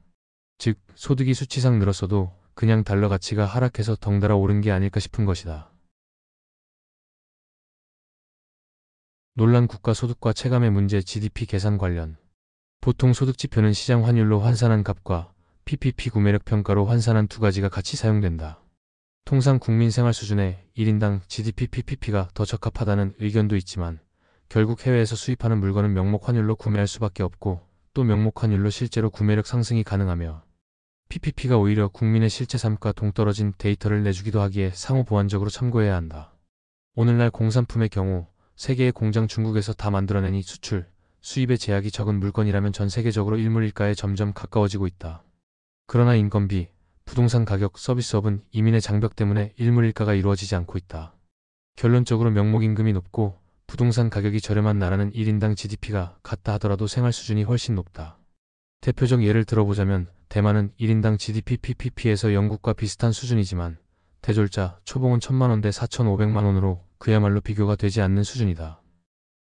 즉, 소득이 수치상 늘었어도 그냥 달러 가치가 하락해서 덩달아 오른 게 아닐까 싶은 것이다. 논란 국가 소득과 체감의 문제. GDP 계산 관련. 보통 소득 지표는 시장 환율로 환산한 값과 PPP 구매력 평가로 환산한 두 가지가 같이 사용된다. 통상 국민 생활 수준의 1인당 GDP PPP가 더 적합하다는 의견도 있지만 결국 해외에서 수입하는 물건은 명목 환율로 구매할 수밖에 없고 또 명목 환율로 실제로 구매력 상승이 가능하며 PPP가 오히려 국민의 실제 삶과 동떨어진 데이터를 내주기도 하기에 상호 보완적으로 참고해야 한다. 오늘날 공산품의 경우 세계의 공장 중국에서 다 만들어내니 수출, 수입의 제약이 적은 물건이라면 전 세계적으로 일물일가에 점점 가까워지고 있다. 그러나 인건비, 부동산 가격, 서비스업은 이민의 장벽 때문에 일물일가가 이루어지지 않고 있다. 결론적으로 명목임금이 높고 부동산 가격이 저렴한 나라는 1인당 GDP가 같다 하더라도 생활 수준이 훨씬 높다. 대표적 예를 들어보자면 대만은 1인당 GDP PPP에서 영국과 비슷한 수준이지만 대졸자, 초봉은 1000만원 대 4500만원으로 그야말로 비교가 되지 않는 수준이다.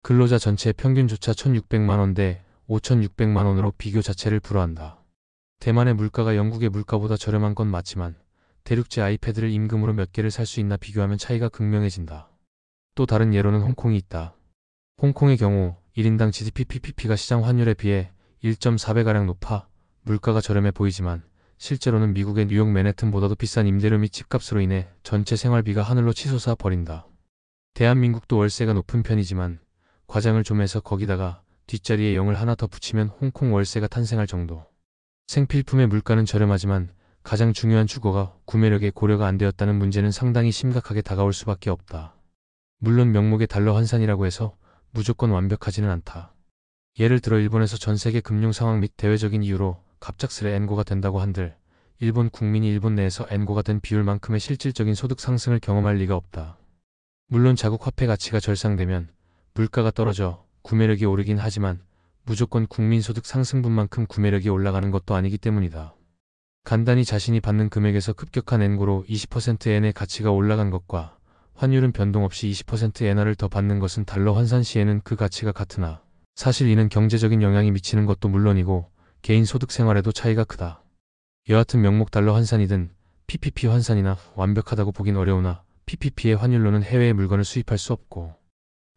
근로자 전체의 평균조차 1600만원 대 5600만원으로 비교 자체를 불허한다. 대만의 물가가 영국의 물가보다 저렴한 건 맞지만 대륙제 아이패드를 임금으로 몇 개를 살 수 있나 비교하면 차이가 극명해진다. 또 다른 예로는 홍콩이 있다. 홍콩의 경우 1인당 GDP PPP가 시장 환율에 비해 1.4배가량 높아 물가가 저렴해 보이지만 실제로는 미국의 뉴욕 맨해튼보다도 비싼 임대료 및 집값으로 인해 전체 생활비가 하늘로 치솟아 버린다. 대한민국도 월세가 높은 편이지만 과장을 좀 해서 거기다가 뒷자리에 0을 하나 더 붙이면 홍콩 월세가 탄생할 정도. 생필품의 물가는 저렴하지만 가장 중요한 주거가 구매력에 고려가 안 되었다는 문제는 상당히 심각하게 다가올 수밖에 없다. 물론 명목의 달러 환산이라고 해서 무조건 완벽하지는 않다. 예를 들어 일본에서 전세계 금융 상황 및 대외적인 이유로 갑작스레 엔고가 된다고 한들 일본 국민이 일본 내에서 엔고가 된 비율만큼의 실질적인 소득 상승을 경험할 리가 없다. 물론 자국 화폐 가치가 절상되면 물가가 떨어져 구매력이 오르긴 하지만 무조건 국민소득 상승분만큼 구매력이 올라가는 것도 아니기 때문이다. 간단히 자신이 받는 금액에서 급격한 엔고로 20% 엔의 가치가 올라간 것과 환율은 변동 없이 20% 엔화를 더 받는 것은 달러 환산 시에는 그 가치가 같으나 사실 이는 경제적인 영향이 미치는 것도 물론이고 개인 소득 생활에도 차이가 크다. 여하튼 명목 달러 환산이든 PPP 환산이나 완벽하다고 보긴 어려우나 PPP의 환율로는 해외의 물건을 수입할 수 없고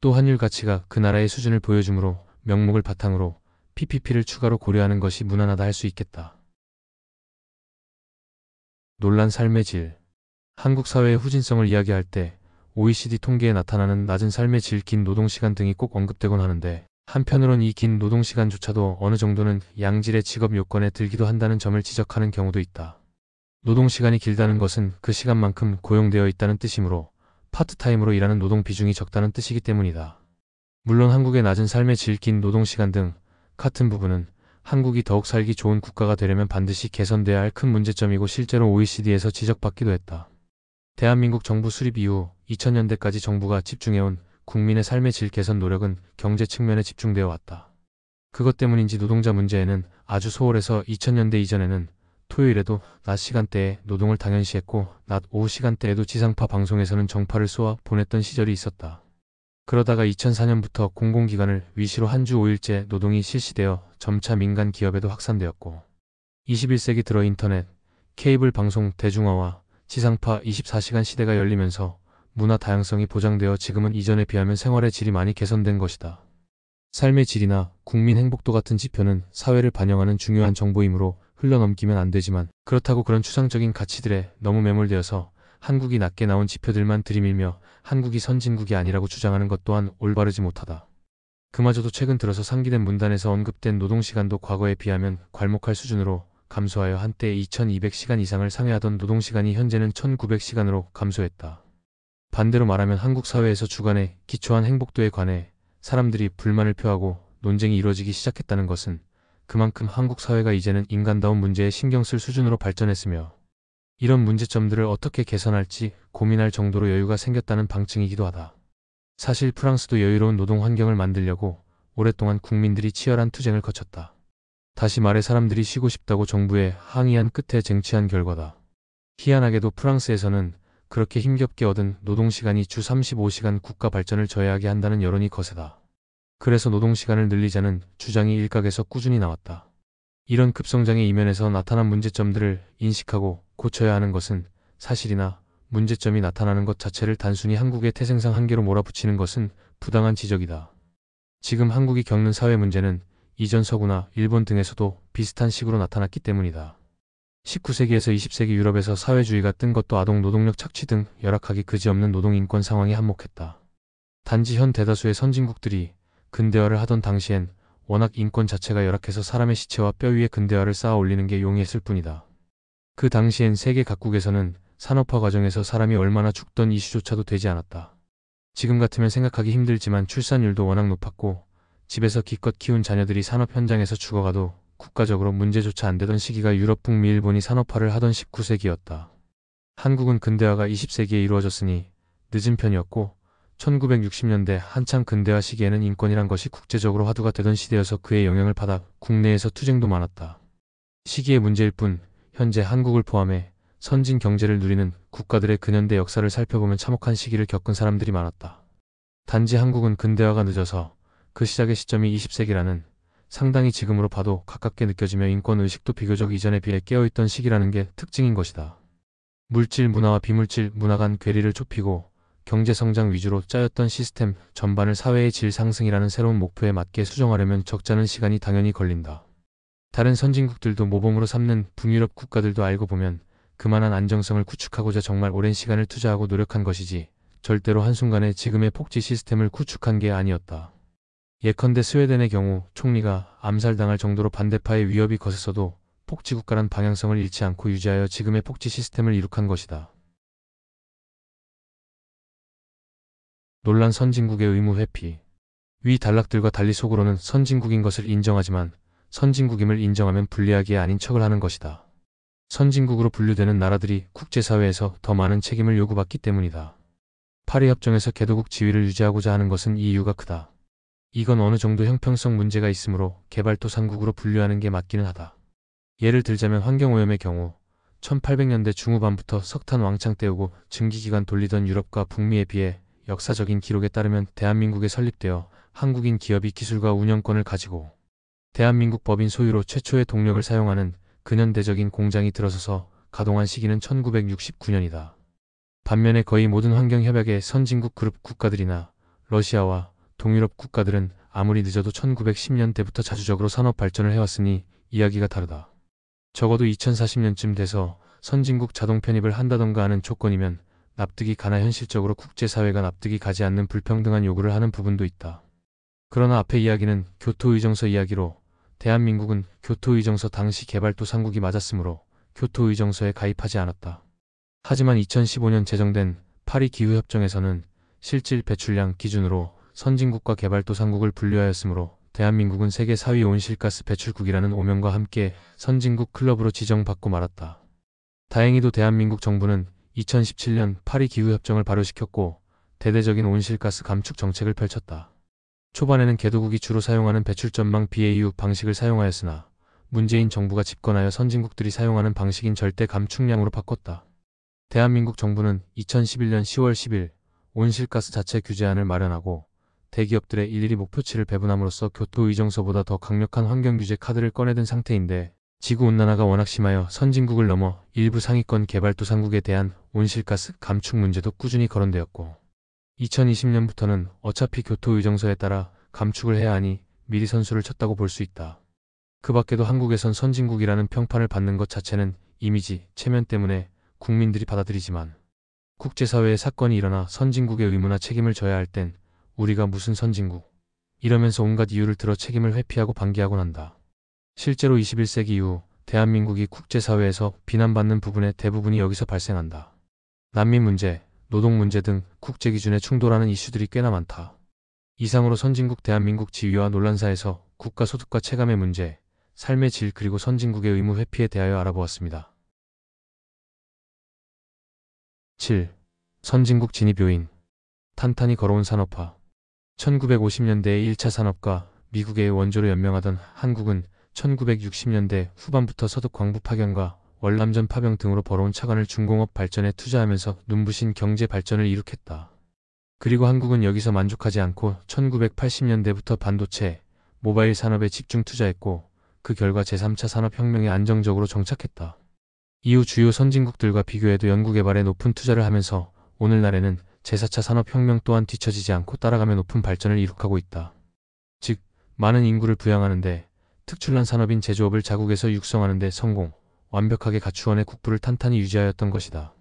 또 환율 가치가 그 나라의 수준을 보여주므로 명목을 바탕으로 PPP를 추가로 고려하는 것이 무난하다 할 수 있겠다. 논란 삶의 질. 한국 사회의 후진성을 이야기할 때 OECD 통계에 나타나는 낮은 삶의 질, 긴 노동시간 등이 꼭 언급되곤 하는데 한편으론 이 긴 노동시간조차도 어느 정도는 양질의 직업 요건에 들기도 한다는 점을 지적하는 경우도 있다. 노동시간이 길다는 것은 그 시간만큼 고용되어 있다는 뜻이므로 파트타임으로 일하는 노동 비중이 적다는 뜻이기 때문이다. 물론 한국의 낮은 삶의 질, 긴 노동시간 등 같은 부분은 한국이 더욱 살기 좋은 국가가 되려면 반드시 개선돼야 할 큰 문제점이고 실제로 OECD에서 지적받기도 했다. 대한민국 정부 수립 이후 2000년대까지 정부가 집중해온 국민의 삶의 질 개선 노력은 경제 측면에 집중되어 왔다. 그것 때문인지 노동자 문제에는 아주 소홀해서 2000년대 이전에는 토요일에도 낮 시간대에 노동을 당연시했고 낮 오후 시간대에도 지상파 방송에서는 정파를 쏘아 보냈던 시절이 있었다. 그러다가 2004년부터 공공기관을 위시로 한 주 5일제 노동이 실시되어 점차 민간 기업에도 확산되었고 21세기 들어 인터넷, 케이블 방송 대중화와 지상파 24시간 시대가 열리면서 문화 다양성이 보장되어 지금은 이전에 비하면 생활의 질이 많이 개선된 것이다. 삶의 질이나 국민 행복도 같은 지표는 사회를 반영하는 중요한 정보이므로 흘러넘기면 안 되지만 그렇다고 그런 추상적인 가치들에 너무 매몰되어서 한국이 낮게 나온 지표들만 들이밀며 한국이 선진국이 아니라고 주장하는 것 또한 올바르지 못하다. 그마저도 최근 들어서 상기된 문단에서 언급된 노동시간도 과거에 비하면 괄목할 수준으로 감소하여 한때 2200시간 이상을 상회하던 노동시간이 현재는 1900시간으로 감소했다. 반대로 말하면 한국 사회에서 주간의 기초한 행복도에 관해 사람들이 불만을 표하고 논쟁이 이루어지기 시작했다는 것은 그만큼 한국 사회가 이제는 인간다운 문제에 신경 쓸 수준으로 발전했으며 이런 문제점들을 어떻게 개선할지 고민할 정도로 여유가 생겼다는 방증이기도 하다. 사실 프랑스도 여유로운 노동 환경을 만들려고 오랫동안 국민들이 치열한 투쟁을 거쳤다. 다시 말해 사람들이 쉬고 싶다고 정부에 항의한 끝에 쟁취한 결과다. 희한하게도 프랑스에서는 그렇게 힘겹게 얻은 노동시간이 주 35시간 국가 발전을 저해하게 한다는 여론이 거세다. 그래서 노동시간을 늘리자는 주장이 일각에서 꾸준히 나왔다. 이런 급성장의 이면에서 나타난 문제점들을 인식하고 고쳐야 하는 것은 사실이나 문제점이 나타나는 것 자체를 단순히 한국의 태생상 한계로 몰아붙이는 것은 부당한 지적이다. 지금 한국이 겪는 사회 문제는 이전 서구나 일본 등에서도 비슷한 식으로 나타났기 때문이다. 19세기에서 20세기 유럽에서 사회주의가 뜬 것도 아동 노동력 착취 등 열악하기 그지없는 노동인권 상황이 한몫했다. 단지 현 대다수의 선진국들이 근대화를 하던 당시엔 워낙 인권 자체가 열악해서 사람의 시체와 뼈 위에 근대화를 쌓아 올리는 게 용이했을 뿐이다. 그 당시엔 세계 각국에서는 산업화 과정에서 사람이 얼마나 죽던 이슈조차도 되지 않았다. 지금 같으면 생각하기 힘들지만 출산율도 워낙 높았고 집에서 기껏 키운 자녀들이 산업 현장에서 죽어가도 국가적으로 문제조차 안 되던 시기가 유럽, 북미, 일본이 산업화를 하던 19세기였다. 한국은 근대화가 20세기에 이루어졌으니 늦은 편이었고 1960년대 한창 근대화 시기에는 인권이란 것이 국제적으로 화두가 되던 시대여서 그의 영향을 받아 국내에서 투쟁도 많았다. 시기의 문제일 뿐 현재 한국을 포함해 선진 경제를 누리는 국가들의 근현대 역사를 살펴보면 참혹한 시기를 겪은 사람들이 많았다. 단지 한국은 근대화가 늦어서 그 시작의 시점이 20세기라는 상당히 지금으로 봐도 가깝게 느껴지며 인권의식도 비교적 이전에 비해 깨어있던 시기라는 게 특징인 것이다. 물질 문화와 비물질 문화 간 괴리를 좁히고 경제성장 위주로 짜였던 시스템 전반을 사회의 질 상승이라는 새로운 목표에 맞게 수정하려면 적잖은 시간이 당연히 걸린다. 다른 선진국들도 모범으로 삼는 북유럽 국가들도 알고 보면 그만한 안정성을 구축하고자 정말 오랜 시간을 투자하고 노력한 것이지 절대로 한순간에 지금의 복지 시스템을 구축한 게 아니었다. 예컨대 스웨덴의 경우 총리가 암살당할 정도로 반대파의 위협이 거셌어도 복지국가란 방향성을 잃지 않고 유지하여 지금의 복지 시스템을 이룩한 것이다. 논란 선진국의 의무 회피. 위 단락들과 달리 속으로는 선진국인 것을 인정하지만 선진국임을 인정하면 불리하기에 아닌 척을 하는 것이다. 선진국으로 분류되는 나라들이 국제사회에서 더 많은 책임을 요구받기 때문이다. 파리협정에서 개도국 지위를 유지하고자 하는 것은 이 이유가 크다. 이건 어느 정도 형평성 문제가 있으므로 개발도상국으로 분류하는 게 맞기는 하다. 예를 들자면 환경오염의 경우 1800년대 중후반부터 석탄 왕창 떼우고 증기기관 돌리던 유럽과 북미에 비해 역사적인 기록에 따르면 대한민국에 설립되어 한국인 기업이 기술과 운영권을 가지고 대한민국 법인 소유로 최초의 동력을 사용하는 근현대적인 공장이 들어서서 가동한 시기는 1969년이다. 반면에 거의 모든 환경협약의 선진국 그룹 국가들이나 러시아와 동유럽 국가들은 아무리 늦어도 1910년대부터 자주적으로 산업 발전을 해왔으니 이야기가 다르다. 적어도 2040년쯤 돼서 선진국 자동 편입을 한다던가 하는 조건이면 납득이 가나 현실적으로 국제사회가 납득이 가지 않는 불평등한 요구를 하는 부분도 있다. 그러나 앞의 이야기는 교토의정서 이야기로 대한민국은 교토의정서 당시 개발도상국이 맞았으므로 교토의정서에 가입하지 않았다. 하지만 2015년 제정된 파리 기후협정에서는 실질 배출량 기준으로 선진국과 개발도상국을 분류하였으므로 대한민국은 세계 4위 온실가스 배출국이라는 오명과 함께 선진국 클럽으로 지정받고 말았다. 다행히도 대한민국 정부는 2017년 파리 기후협정을 발효시켰고 대대적인 온실가스 감축 정책을 펼쳤다. 초반에는 개도국이 주로 사용하는 배출전망 BAU 방식을 사용하였으나 문재인 정부가 집권하여 선진국들이 사용하는 방식인 절대 감축량으로 바꿨다. 대한민국 정부는 2011년 10월 10일 온실가스 자체 규제안을 마련하고 대기업들의 일일이 목표치를 배분함으로써 교토의정서보다 더 강력한 환경규제 카드를 꺼내든 상태인데 지구온난화가 워낙 심하여 선진국을 넘어 일부 상위권 개발도상국에 대한 온실가스 감축 문제도 꾸준히 거론되었고 2020년부터는 어차피 교토의정서에 따라 감축을 해야 하니 미리 선수를 쳤다고 볼 수 있다. 그 밖에도 한국에선 선진국이라는 평판을 받는 것 자체는 이미지, 체면 때문에 국민들이 받아들이지만 국제사회에 사건이 일어나 선진국의 의무나 책임을 져야 할 땐 우리가 무슨 선진국? 이러면서 온갖 이유를 들어 책임을 회피하고 방기하곤 한다. 실제로 21세기 이후 대한민국이 국제사회에서 비난받는 부분의 대부분이 여기서 발생한다. 난민 문제, 노동 문제 등 국제기준에 충돌하는 이슈들이 꽤나 많다. 이상으로 선진국 대한민국 지위와 논란사에서 국가 소득과 체감의 문제, 삶의 질 그리고 선진국의 의무 회피에 대하여 알아보았습니다. 7. 선진국 진입 요인. 탄탄히 걸어온 산업화. 1950년대의 1차 산업과 미국의 원조로 연명하던 한국은 1960년대 후반부터 서독 광부 파견과 월남전 파병 등으로 벌어온 차관을 중공업 발전에 투자하면서 눈부신 경제 발전을 이룩했다. 그리고 한국은 여기서 만족하지 않고 1980년대부터 반도체, 모바일 산업에 집중 투자했고 그 결과 제3차 산업혁명에 안정적으로 정착했다. 이후 주요 선진국들과 비교해도 연구개발에 높은 투자를 하면서 오늘날에는 제4차 산업혁명 또한 뒤처지지 않고 따라가며 높은 발전을 이룩하고 있다. 즉, 많은 인구를 부양하는데 특출난 산업인 제조업을 자국에서 육성하는 데 성공, 완벽하게 갖추어내 국부를 탄탄히 유지하였던 것이다.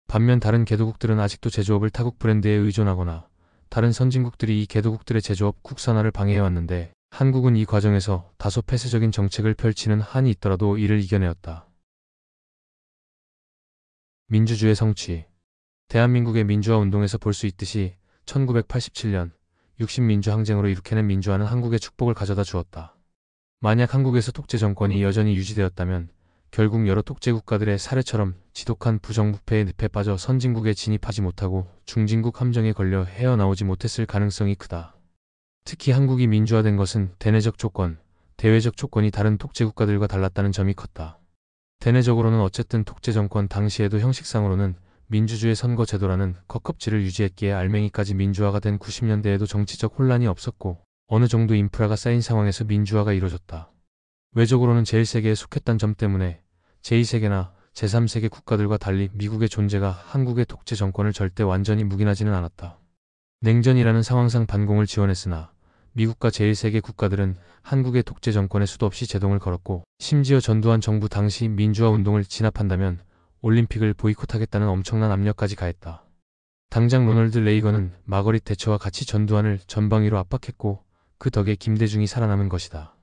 반면 다른 개도국들은 아직도 제조업을 타국 브랜드에 의존하거나 다른 선진국들이 이 개도국들의 제조업 국산화를 방해해왔는데 한국은 이 과정에서 다소 폐쇄적인 정책을 펼치는 한이 있더라도 이를 이겨내었다. 민주주의 성취. 대한민국의 민주화 운동에서 볼 수 있듯이 1987년 60민주 항쟁으로 이룩해낸 민주화는 한국에 축복을 가져다 주었다. 만약 한국에서 독재 정권이 여전히 유지되었다면 결국 여러 독재 국가들의 사례처럼 지독한 부정부패의 늪에 빠져 선진국에 진입하지 못하고 중진국 함정에 걸려 헤어나오지 못했을 가능성이 크다. 특히 한국이 민주화된 것은 대내적 조건, 대외적 조건이 다른 독재 국가들과 달랐다는 점이 컸다. 대내적으로는 어쨌든 독재 정권 당시에도 형식상으로는 민주주의 선거 제도라는 컵껍질을 유지했기에 알맹이까지 민주화가 된 90년대에도 정치적 혼란이 없었고 어느 정도 인프라가 쌓인 상황에서 민주화가 이루어졌다. 외적으로는 제1세계에 속했단 점 때문에 제2세계나 제3세계 국가들과 달리 미국의 존재가 한국의 독재 정권을 절대 완전히 묵인하지는 않았다. 냉전이라는 상황상 반공을 지원했으나 미국과 제1세계 국가들은 한국의 독재 정권에 수도 없이 제동을 걸었고 심지어 전두환 정부 당시 민주화 운동을 진압한다면 올림픽을 보이콧하겠다는 엄청난 압력까지 가했다. 당장 로널드 레이건은 마거릿 대처와 같이 전두환을 전방위로 압박했고 그 덕에 김대중이 살아남은 것이다.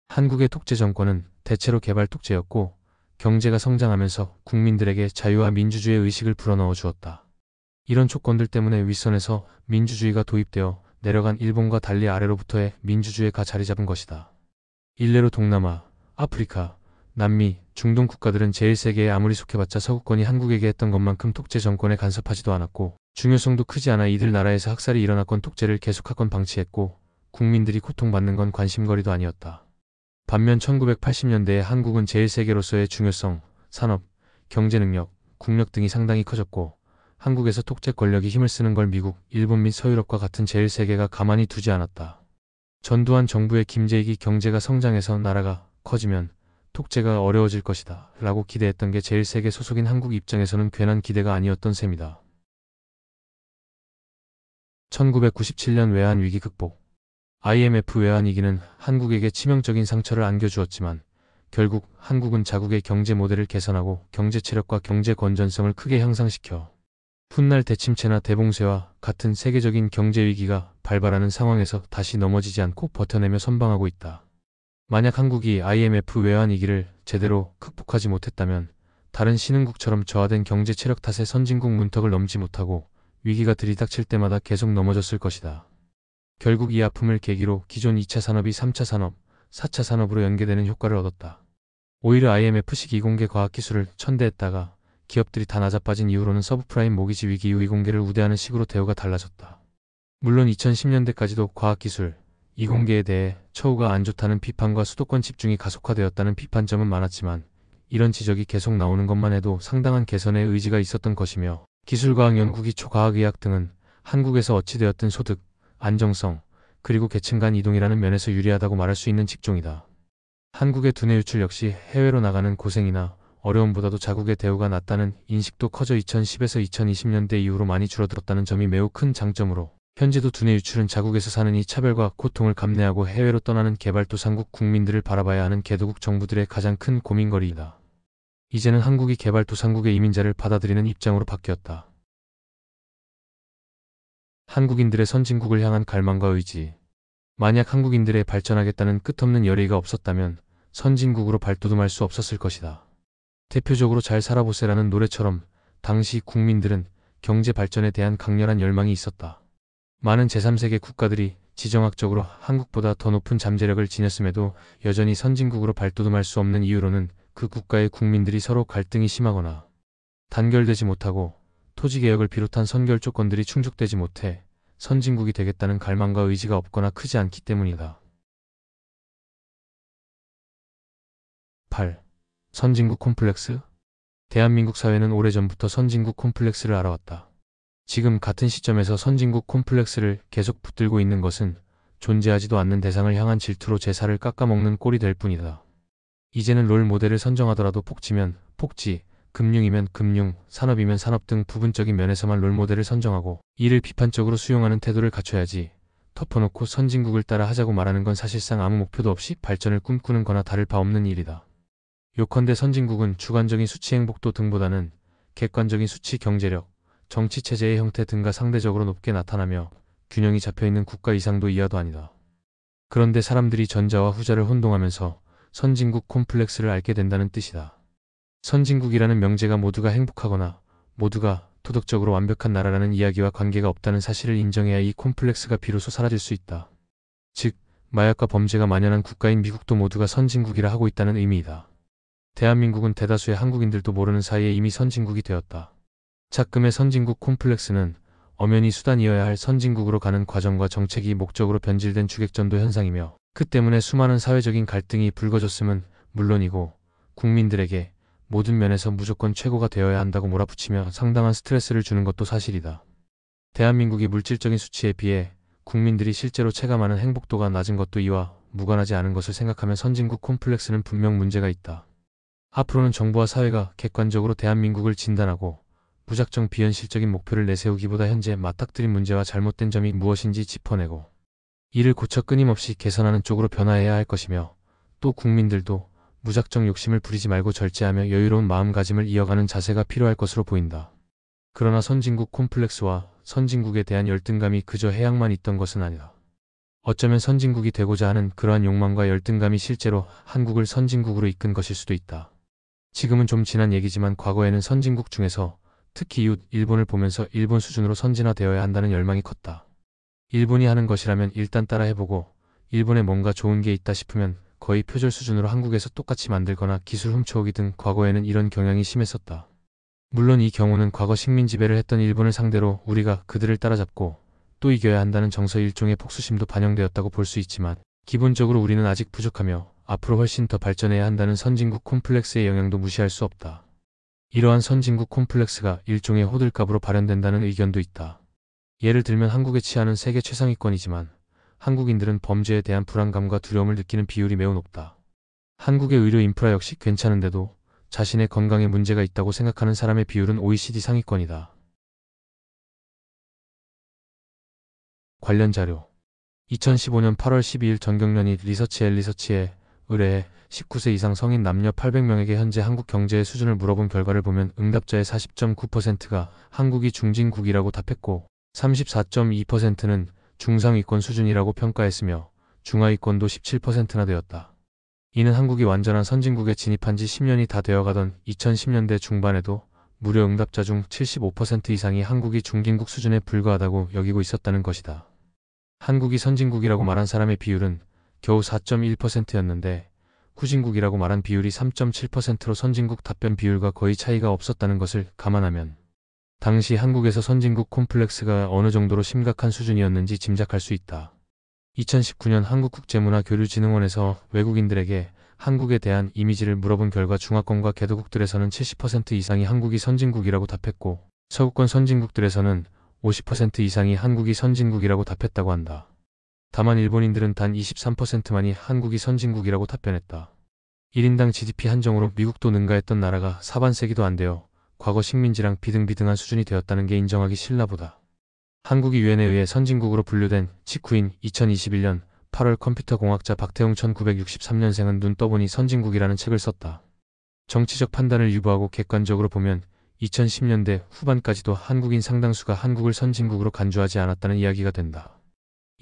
한국의 독재 정권은 대체로 개발 독재였고 경제가 성장하면서 국민들에게 자유와 민주주의 의식을 불어넣어 주었다. 이런 조건들 때문에 윗선에서 민주주의가 도입되어 내려간 일본과 달리 아래로부터의 민주주의가 자리 잡은 것이다. 일례로 동남아, 아프리카, 남미, 중동 국가들은 제1세계에 아무리 속해봤자 서구권이 한국에게 했던 것만큼 독재 정권에 간섭하지도 않았고 중요성도 크지 않아 이들 나라에서 학살이 일어났건 독재를 계속하건 방치했고 국민들이 고통받는 건 관심거리도 아니었다. 반면 1980년대에 한국은 제1세계로서의 중요성, 산업, 경제 능력, 국력 등이 상당히 커졌고 한국에서 독재 권력이 힘을 쓰는 걸 미국, 일본 및 서유럽과 같은 제1세계가 가만히 두지 않았다. 전두환 정부의 김재익이 경제가 성장해서 나라가 커지면 독재가 어려워질 것이다 라고 기대했던 게 제1세계 소속인 한국 입장에서는 괜한 기대가 아니었던 셈이다. 1997년 외환위기 극복. IMF 외환위기는 한국에게 치명적인 상처를 안겨주었지만 결국 한국은 자국의 경제 모델을 개선하고 경제 체력과 경제 건전성을 크게 향상시켜 훗날 대침체나 대봉쇄와 같은 세계적인 경제 위기가 발발하는 상황에서 다시 넘어지지 않고 버텨내며 선방하고 있다. 만약 한국이 IMF 외환위기를 제대로 극복하지 못했다면 다른 신흥국처럼 저하된 경제 체력 탓에 선진국 문턱을 넘지 못하고 위기가 들이닥칠 때마다 계속 넘어졌을 것이다. 결국 이 아픔을 계기로 기존 2차 산업이 3차 산업, 4차 산업으로 연계되는 효과를 얻었다. 오히려 IMF식 이공계 과학기술을 천대했다가 기업들이 다 낮아빠진 이후로는 서브프라임 모기지 위기 이후 이공계를 우대하는 식으로 대우가 달라졌다. 물론 2010년대까지도 과학기술, 이공계에 대해 처우가 안 좋다는 비판과 수도권 집중이 가속화되었다는 비판점은 많았지만 이런 지적이 계속 나오는 것만 해도 상당한 개선의 의지가 있었던 것이며 기술과학연구기 초과학의학 등은 한국에서 어찌되었든 소득, 안정성, 그리고 계층 간 이동이라는 면에서 유리하다고 말할 수 있는 직종이다. 한국의 두뇌 유출 역시 해외로 나가는 고생이나 어려움보다도 자국의 대우가 낮다는 인식도 커져 2010에서 2020년대 이후로 많이 줄어들었다는 점이 매우 큰 장점으로 현재도 두뇌 유출은 자국에서 사는 이 차별과 고통을 감내하고 해외로 떠나는 개발도상국 국민들을 바라봐야 하는 개도국 정부들의 가장 큰 고민거리이다. 이제는 한국이 개발도상국의 이민자를 받아들이는 입장으로 바뀌었다. 한국인들의 선진국을 향한 갈망과 의지. 만약 한국인들의 발전하겠다는 끝없는 열의가 없었다면 선진국으로 발돋움할 수 없었을 것이다. 대표적으로 잘 살아보세라는 노래처럼 당시 국민들은 경제 발전에 대한 강렬한 열망이 있었다. 많은 제3세계 국가들이 지정학적으로 한국보다 더 높은 잠재력을 지녔음에도 여전히 선진국으로 발돋움할 수 없는 이유로는 그 국가의 국민들이 서로 갈등이 심하거나 단결되지 못하고 토지개혁을 비롯한 선결 조건들이 충족되지 못해 선진국이 되겠다는 갈망과 의지가 없거나 크지 않기 때문이다. 8. 선진국 콤플렉스? 대한민국 사회는 오래전부터 선진국 콤플렉스를 알아왔다. 지금 같은 시점에서 선진국 콤플렉스를 계속 붙들고 있는 것은 존재하지도 않는 대상을 향한 질투로 제사를 깎아먹는 꼴이 될 뿐이다. 이제는 롤 모델을 선정하더라도 복지면 복지, 금융이면 금융, 산업이면 산업 등 부분적인 면에서만 롤 모델을 선정하고 이를 비판적으로 수용하는 태도를 갖춰야지 덮어놓고 선진국을 따라 하자고 말하는 건 사실상 아무 목표도 없이 발전을 꿈꾸는 거나 다를 바 없는 일이다. 요컨대 선진국은 주관적인 수치 행복도 등보다는 객관적인 수치 경제력, 정치체제의 형태 등과 상대적으로 높게 나타나며 균형이 잡혀있는 국가 이상도 이하도 아니다. 그런데 사람들이 전자와 후자를 혼동하면서 선진국 콤플렉스를 앓게 된다는 뜻이다. 선진국이라는 명제가 모두가 행복하거나 모두가 도덕적으로 완벽한 나라라는 이야기와 관계가 없다는 사실을 인정해야 이 콤플렉스가 비로소 사라질 수 있다. 즉, 마약과 범죄가 만연한 국가인 미국도 모두가 선진국이라 하고 있다는 의미이다. 대한민국은 대다수의 한국인들도 모르는 사이에 이미 선진국이 되었다. 작금의 선진국 콤플렉스는 엄연히 수단이어야 할 선진국으로 가는 과정과 정책이 목적으로 변질된 주객전도 현상이며 그 때문에 수많은 사회적인 갈등이 불거졌음은 물론이고 국민들에게 모든 면에서 무조건 최고가 되어야 한다고 몰아붙이며 상당한 스트레스를 주는 것도 사실이다. 대한민국이 물질적인 수치에 비해 국민들이 실제로 체감하는 행복도가 낮은 것도 이와 무관하지 않은 것을 생각하면 선진국 콤플렉스는 분명 문제가 있다. 앞으로는 정부와 사회가 객관적으로 대한민국을 진단하고 무작정 비현실적인 목표를 내세우기보다 현재 맞닥뜨린 문제와 잘못된 점이 무엇인지 짚어내고 이를 고쳐 끊임없이 개선하는 쪽으로 변화해야 할 것이며 또 국민들도 무작정 욕심을 부리지 말고 절제하며 여유로운 마음가짐을 이어가는 자세가 필요할 것으로 보인다. 그러나 선진국 콤플렉스와 선진국에 대한 열등감이 그저 해악만 있던 것은 아니다. 어쩌면 선진국이 되고자 하는 그러한 욕망과 열등감이 실제로 한국을 선진국으로 이끈 것일 수도 있다. 지금은 좀 지난 얘기지만 과거에는 선진국 중에서 특히 이웃 일본을 보면서 일본 수준으로 선진화되어야 한다는 열망이 컸다. 일본이 하는 것이라면 일단 따라 해보고 일본에 뭔가 좋은 게 있다 싶으면 거의 표절 수준으로 한국에서 똑같이 만들거나 기술 훔쳐오기 등 과거에는 이런 경향이 심했었다. 물론 이 경우는 과거 식민 지배를 했던 일본을 상대로 우리가 그들을 따라잡고 또 이겨야 한다는 정서 일종의 폭수심도 반영되었다고 볼 수 있지만 기본적으로 우리는 아직 부족하며 앞으로 훨씬 더 발전해야 한다는 선진국 콤플렉스의 영향도 무시할 수 없다. 이러한 선진국 콤플렉스가 일종의 호들갑으로 발현된다는 의견도 있다. 예를 들면 한국에 치하는 세계 최상위권이지만 한국인들은 범죄에 대한 불안감과 두려움을 느끼는 비율이 매우 높다. 한국의 의료 인프라 역시 괜찮은데도 자신의 건강에 문제가 있다고 생각하는 사람의 비율은 OECD 상위권이다. 관련 자료 2015년 8월 12일 전경련이 리서치에 의뢰해 19세 이상 성인 남녀 800명에게 현재 한국 경제의 수준을 물어본 결과를 보면 응답자의 40.9%가 한국이 중진국이라고 답했고 34.2%는 중상위권 수준이라고 평가했으며 중하위권도 17%나 되었다. 이는 한국이 완전한 선진국에 진입한 지 10년이 다 되어가던 2010년대 중반에도 무려 응답자 중 75% 이상이 한국이 중진국 수준에 불과하다고 여기고 있었다는 것이다. 한국이 선진국이라고 말한 사람의 비율은 겨우 4.1%였는데 후진국이라고 말한 비율이 3.7%로 선진국 답변 비율과 거의 차이가 없었다는 것을 감안하면 당시 한국에서 선진국 콤플렉스가 어느 정도로 심각한 수준이었는지 짐작할 수 있다. 2019년 한국국제문화교류진흥원에서 외국인들에게 한국에 대한 이미지를 물어본 결과 중화권과 개도국들에서는 70% 이상이 한국이 선진국이라고 답했고 서구권 선진국들에서는 50% 이상이 한국이 선진국이라고 답했다고 한다. 다만 일본인들은 단 23%만이 한국이 선진국이라고 답변했다. 1인당 GDP 한정으로 미국도 능가했던 나라가 사반세기도 안 되어 과거 식민지랑 비등비등한 수준이 되었다는 게 인정하기 싫나보다. 한국이 유엔에 의해 선진국으로 분류된 직후인 2021년 8월 컴퓨터공학자 박태웅 1963년생은 눈 떠보니 선진국이라는 책을 썼다. 정치적 판단을 유보하고 객관적으로 보면 2010년대 후반까지도 한국인 상당수가 한국을 선진국으로 간주하지 않았다는 이야기가 된다.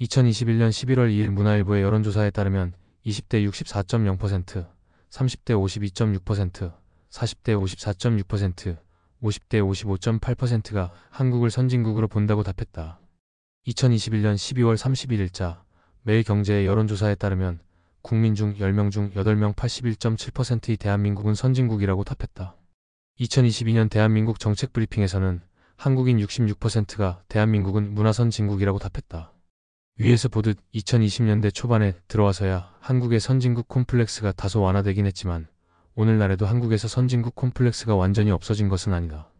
2021년 11월 2일 문화일보의 여론조사에 따르면 20대 64.0%, 30대 52.6%, 40대 54.6%, 50대 55.8%가 한국을 선진국으로 본다고 답했다. 2021년 12월 31일자 매일경제의 여론조사에 따르면 국민 중 10명 중 8명 81.7%의 대한민국은 선진국이라고 답했다. 2022년 대한민국 정책브리핑에서는 한국인 66%가 대한민국은 문화선진국이라고 답했다. 위에서 보듯 2020년대 초반에 들어와서야 한국의 선진국 콤플렉스가 다소 완화되긴 했지만 오늘날에도 한국에서 선진국 콤플렉스가 완전히 없어진 것은 아니다.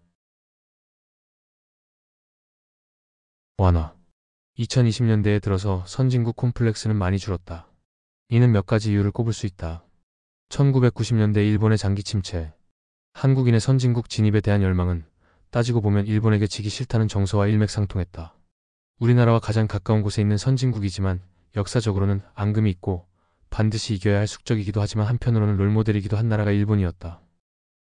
완화 2020년대에 들어서 선진국 콤플렉스는 많이 줄었다. 이는 몇 가지 이유를 꼽을 수 있다. 1990년대 일본의 장기 침체 한국인의 선진국 진입에 대한 열망은 따지고 보면 일본에게 지기 싫다는 정서와 일맥상통했다. 우리나라와 가장 가까운 곳에 있는 선진국이지만 역사적으로는 앙금이 있고 반드시 이겨야 할 숙적이기도 하지만 한편으로는 롤모델이기도 한 나라가 일본이었다.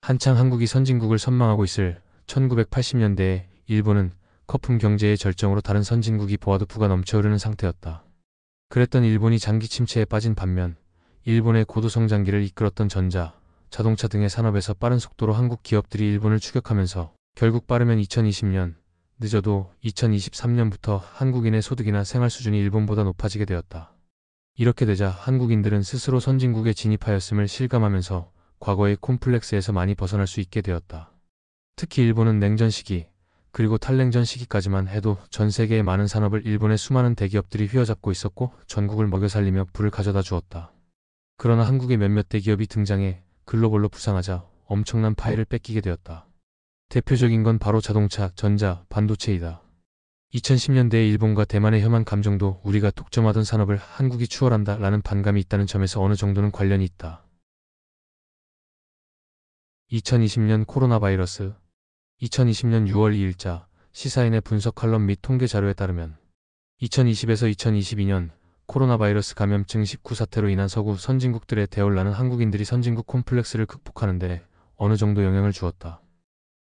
한창 한국이 선진국을 선망하고 있을 1980년대에 일본은 거품 경제의 절정으로 다른 선진국이 보아도 부가 넘쳐 흐르는 상태였다. 그랬던 일본이 장기 침체에 빠진 반면 일본의 고도 성장기를 이끌었던 전자, 자동차 등의 산업에서 빠른 속도로 한국 기업들이 일본을 추격하면서 결국 빠르면 2020년, 늦어도 2023년부터 한국인의 소득이나 생활 수준이 일본보다 높아지게 되었다. 이렇게 되자 한국인들은 스스로 선진국에 진입하였음을 실감하면서 과거의 콤플렉스에서 많이 벗어날 수 있게 되었다. 특히 일본은 냉전 시기, 그리고 탈냉전 시기까지만 해도 전 세계의 많은 산업을 일본의 수많은 대기업들이 휘어잡고 있었고 전국을 먹여 살리며 부를 가져다 주었다. 그러나 한국의 몇몇 대기업이 등장해 글로벌로 부상하자 엄청난 파일을 뺏기게 되었다. 대표적인 건 바로 자동차, 전자, 반도체이다. 2010년대의 일본과 대만의 혐한 감정도 우리가 독점하던 산업을 한국이 추월한다 라는 반감이 있다는 점에서 어느 정도는 관련이 있다. 2020년 코로나 바이러스. 2020년 6월 2일자 시사인의 분석 칼럼 및 통계 자료에 따르면 2020에서 2022년 코로나 바이러스 감염증 19 사태로 인한 서구 선진국들의 대올라는 한국인들이 선진국 콤플렉스를 극복하는 데 어느 정도 영향을 주었다.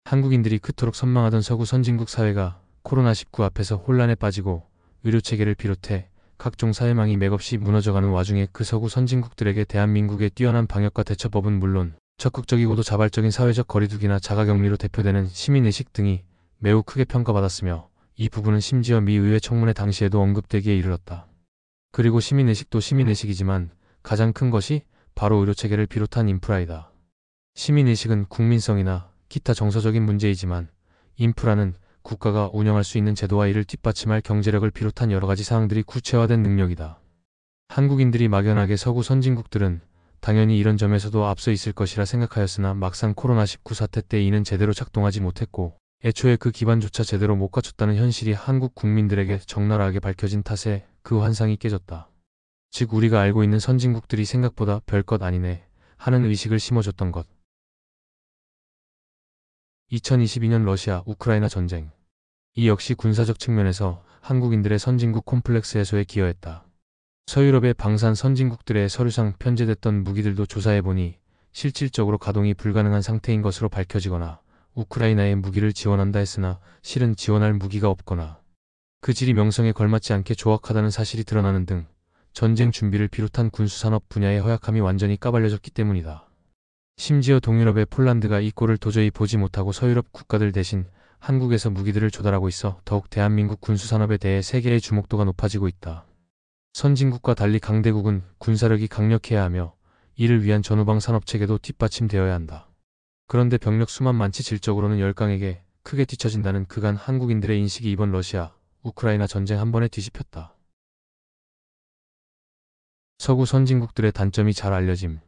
한국인들이 그토록 선망하던 서구 선진국 사회가 코로나19 앞에서 혼란에 빠지고 의료체계를 비롯해 각종 사회망이 맥없이 무너져가는 와중에 그 서구 선진국들에게 대한민국의 뛰어난 방역과 대처법은 물론 적극적이고도 자발적인 사회적 거리두기나 자가격리로 대표되는 시민의식 등이 매우 크게 평가받았으며 이 부분은 심지어 미 의회 청문회 당시에도 언급되기에 이르렀다. 그리고 시민의식도 시민의식이지만 가장 큰 것이 바로 의료체계를 비롯한 인프라이다. 시민의식은 국민성이나 기타 정서적인 문제이지만 인프라는 국가가 운영할 수 있는 제도와 이를 뒷받침할 경제력을 비롯한 여러가지 사항들이 구체화된 능력이다. 한국인들이 막연하게 서구 선진국들은 당연히 이런 점에서도 앞서 있을 것이라 생각하였으나 막상 코로나19 사태 때 이는 제대로 작동하지 못했고 애초에 그 기반조차 제대로 못 갖췄다는 현실이 한국 국민들에게 적나라하게 밝혀진 탓에 그 환상이 깨졌다. 즉 우리가 알고 있는 선진국들이 생각보다 별것 아니네 하는 의식을 심어줬던 것. 2022년 러시아, 우크라이나 전쟁. 이 역시 군사적 측면에서 한국인들의 선진국 콤플렉스 해소에 기여했다. 서유럽의 방산 선진국들의 서류상 편제됐던 무기들도 조사해보니 실질적으로 가동이 불가능한 상태인 것으로 밝혀지거나 우크라이나에 무기를 지원한다 했으나 실은 지원할 무기가 없거나 그 질이 명성에 걸맞지 않게 조악하다는 사실이 드러나는 등 전쟁 준비를 비롯한 군수산업 분야의 허약함이 완전히 까발려졌기 때문이다. 심지어 동유럽의 폴란드가 이 꼴을 도저히 보지 못하고 서유럽 국가들 대신 한국에서 무기들을 조달하고 있어 더욱 대한민국 군수산업에 대해 세계의 주목도가 높아지고 있다. 선진국과 달리 강대국은 군사력이 강력해야 하며 이를 위한 전후방 산업체계도 뒷받침되어야 한다. 그런데 병력 수만 많지 질적으로는 열강에게 크게 뒤처진다는 그간 한국인들의 인식이 이번 러시아, 우크라이나 전쟁 한 번에 뒤집혔다. 서구 선진국들의 단점이 잘 알려짐.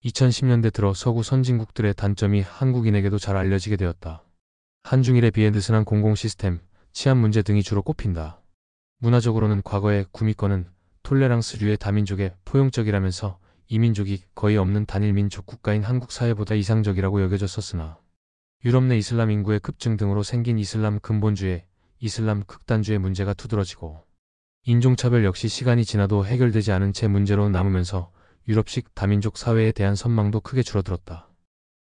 2010년대 들어 서구 선진국들의 단점이 한국인에게도 잘 알려지게 되었다. 한중일에 비해 느슨한 공공 시스템, 치안 문제 등이 주로 꼽힌다. 문화적으로는 과거의 구미권은 톨레랑스류의 다민족에 포용적이라면서 이민족이 거의 없는 단일민족 국가인 한국 사회보다 이상적이라고 여겨졌었으나 유럽 내 이슬람 인구의 급증 등으로 생긴 이슬람 근본주의, 이슬람 극단주의 문제가 두드러지고 인종차별 역시 시간이 지나도 해결되지 않은 채 문제로 남으면서 유럽식 다민족 사회에 대한 선망도 크게 줄어들었다.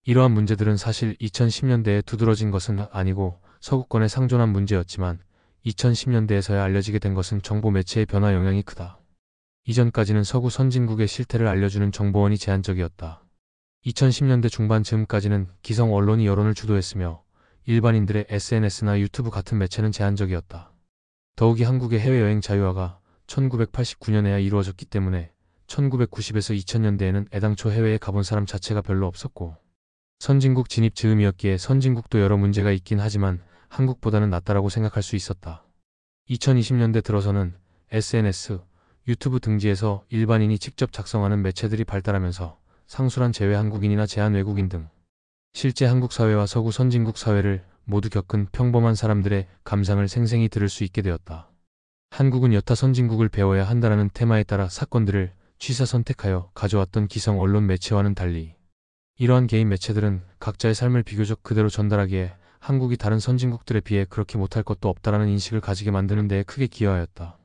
이러한 문제들은 사실 2010년대에 두드러진 것은 아니고 서구권의 상존한 문제였지만 2010년대에서야 알려지게 된 것은 정보 매체의 변화 영향이 크다. 이전까지는 서구 선진국의 실태를 알려주는 정보원이 제한적이었다. 2010년대 중반 즈음까지는 기성 언론이 여론을 주도했으며 일반인들의 SNS나 유튜브 같은 매체는 제한적이었다. 더욱이 한국의 해외여행 자유화가 1989년에야 이루어졌기 때문에 1990에서 2000년대에는 애당초 해외에 가본 사람 자체가 별로 없었고 선진국 진입 즈음이었기에 선진국도 여러 문제가 있긴 하지만 한국보다는 낫다라고 생각할 수 있었다. 2020년대 들어서는 SNS, 유튜브 등지에서 일반인이 직접 작성하는 매체들이 발달하면서 상술한 제외 한국인이나 제한 외국인 등 실제 한국 사회와 서구 선진국 사회를 모두 겪은 평범한 사람들의 감상을 생생히 들을 수 있게 되었다. 한국은 여타 선진국을 배워야 한다라는 테마에 따라 사건들을 취사 선택하여 가져왔던 기성 언론 매체와는 달리 이러한 개인 매체들은 각자의 삶을 비교적 그대로 전달하기에 한국이 다른 선진국들에 비해 그렇게 못할 것도 없다라는 인식을 가지게 만드는 데에 크게 기여하였다.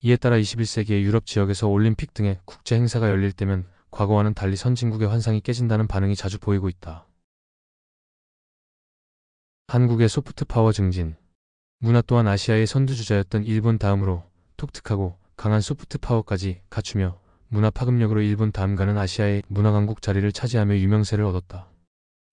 이에 따라 21세기의 유럽 지역에서 올림픽 등의 국제 행사가 열릴 때면 과거와는 달리 선진국의 환상이 깨진다는 반응이 자주 보이고 있다. 한국의 소프트 파워 증진. 문화 또한 아시아의 선두주자였던 일본 다음으로 독특하고 강한 소프트 파워까지 갖추며 문화 파급력으로 일본 다음가는 아시아의 문화강국 자리를 차지하며 유명세를 얻었다.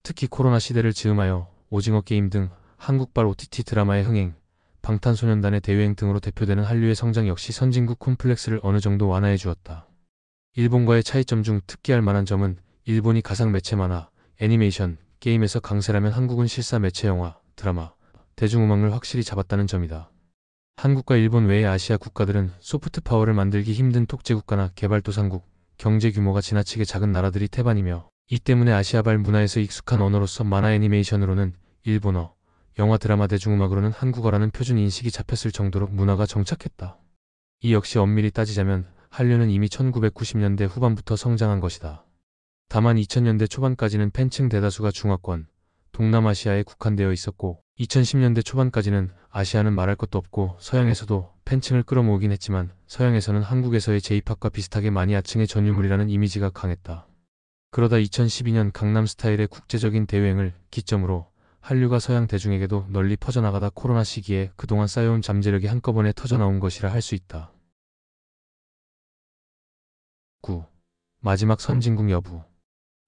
특히 코로나 시대를 즈음하여 오징어 게임 등 한국발 OTT 드라마의 흥행, 방탄소년단의 대유행 등으로 대표되는 한류의 성장 역시 선진국 콤플렉스를 어느 정도 완화해 주었다. 일본과의 차이점 중 특기할 만한 점은 일본이 가상 매체 만화, 애니메이션, 게임에서 강세라면 한국은 실사 매체 영화, 드라마, 대중음악을 확실히 잡았다는 점이다. 한국과 일본 외의 아시아 국가들은 소프트 파워를 만들기 힘든 독재국가나 개발도상국, 경제 규모가 지나치게 작은 나라들이 태반이며 이 때문에 아시아발 문화에서 익숙한 언어로서 만화 애니메이션으로는 일본어, 영화 드라마 대중음악으로는 한국어라는 표준 인식이 잡혔을 정도로 문화가 정착했다. 이 역시 엄밀히 따지자면 한류는 이미 1990년대 후반부터 성장한 것이다. 다만 2000년대 초반까지는 팬층 대다수가 중화권, 동남아시아에 국한되어 있었고 2010년대 초반까지는 아시아는 말할 것도 없고 서양에서도 팬층을 끌어모으긴 했지만 서양에서는 한국에서의 J-팝과 비슷하게 마니아층의 전유물이라는 이미지가 강했다. 그러다 2012년 강남스타일의 국제적인 대유행을 기점으로 한류가 서양 대중에게도 널리 퍼져나가다 코로나 시기에 그동안 쌓여온 잠재력이 한꺼번에 터져나온 것이라 할 수 있다. 9. 마지막 선진국 여부.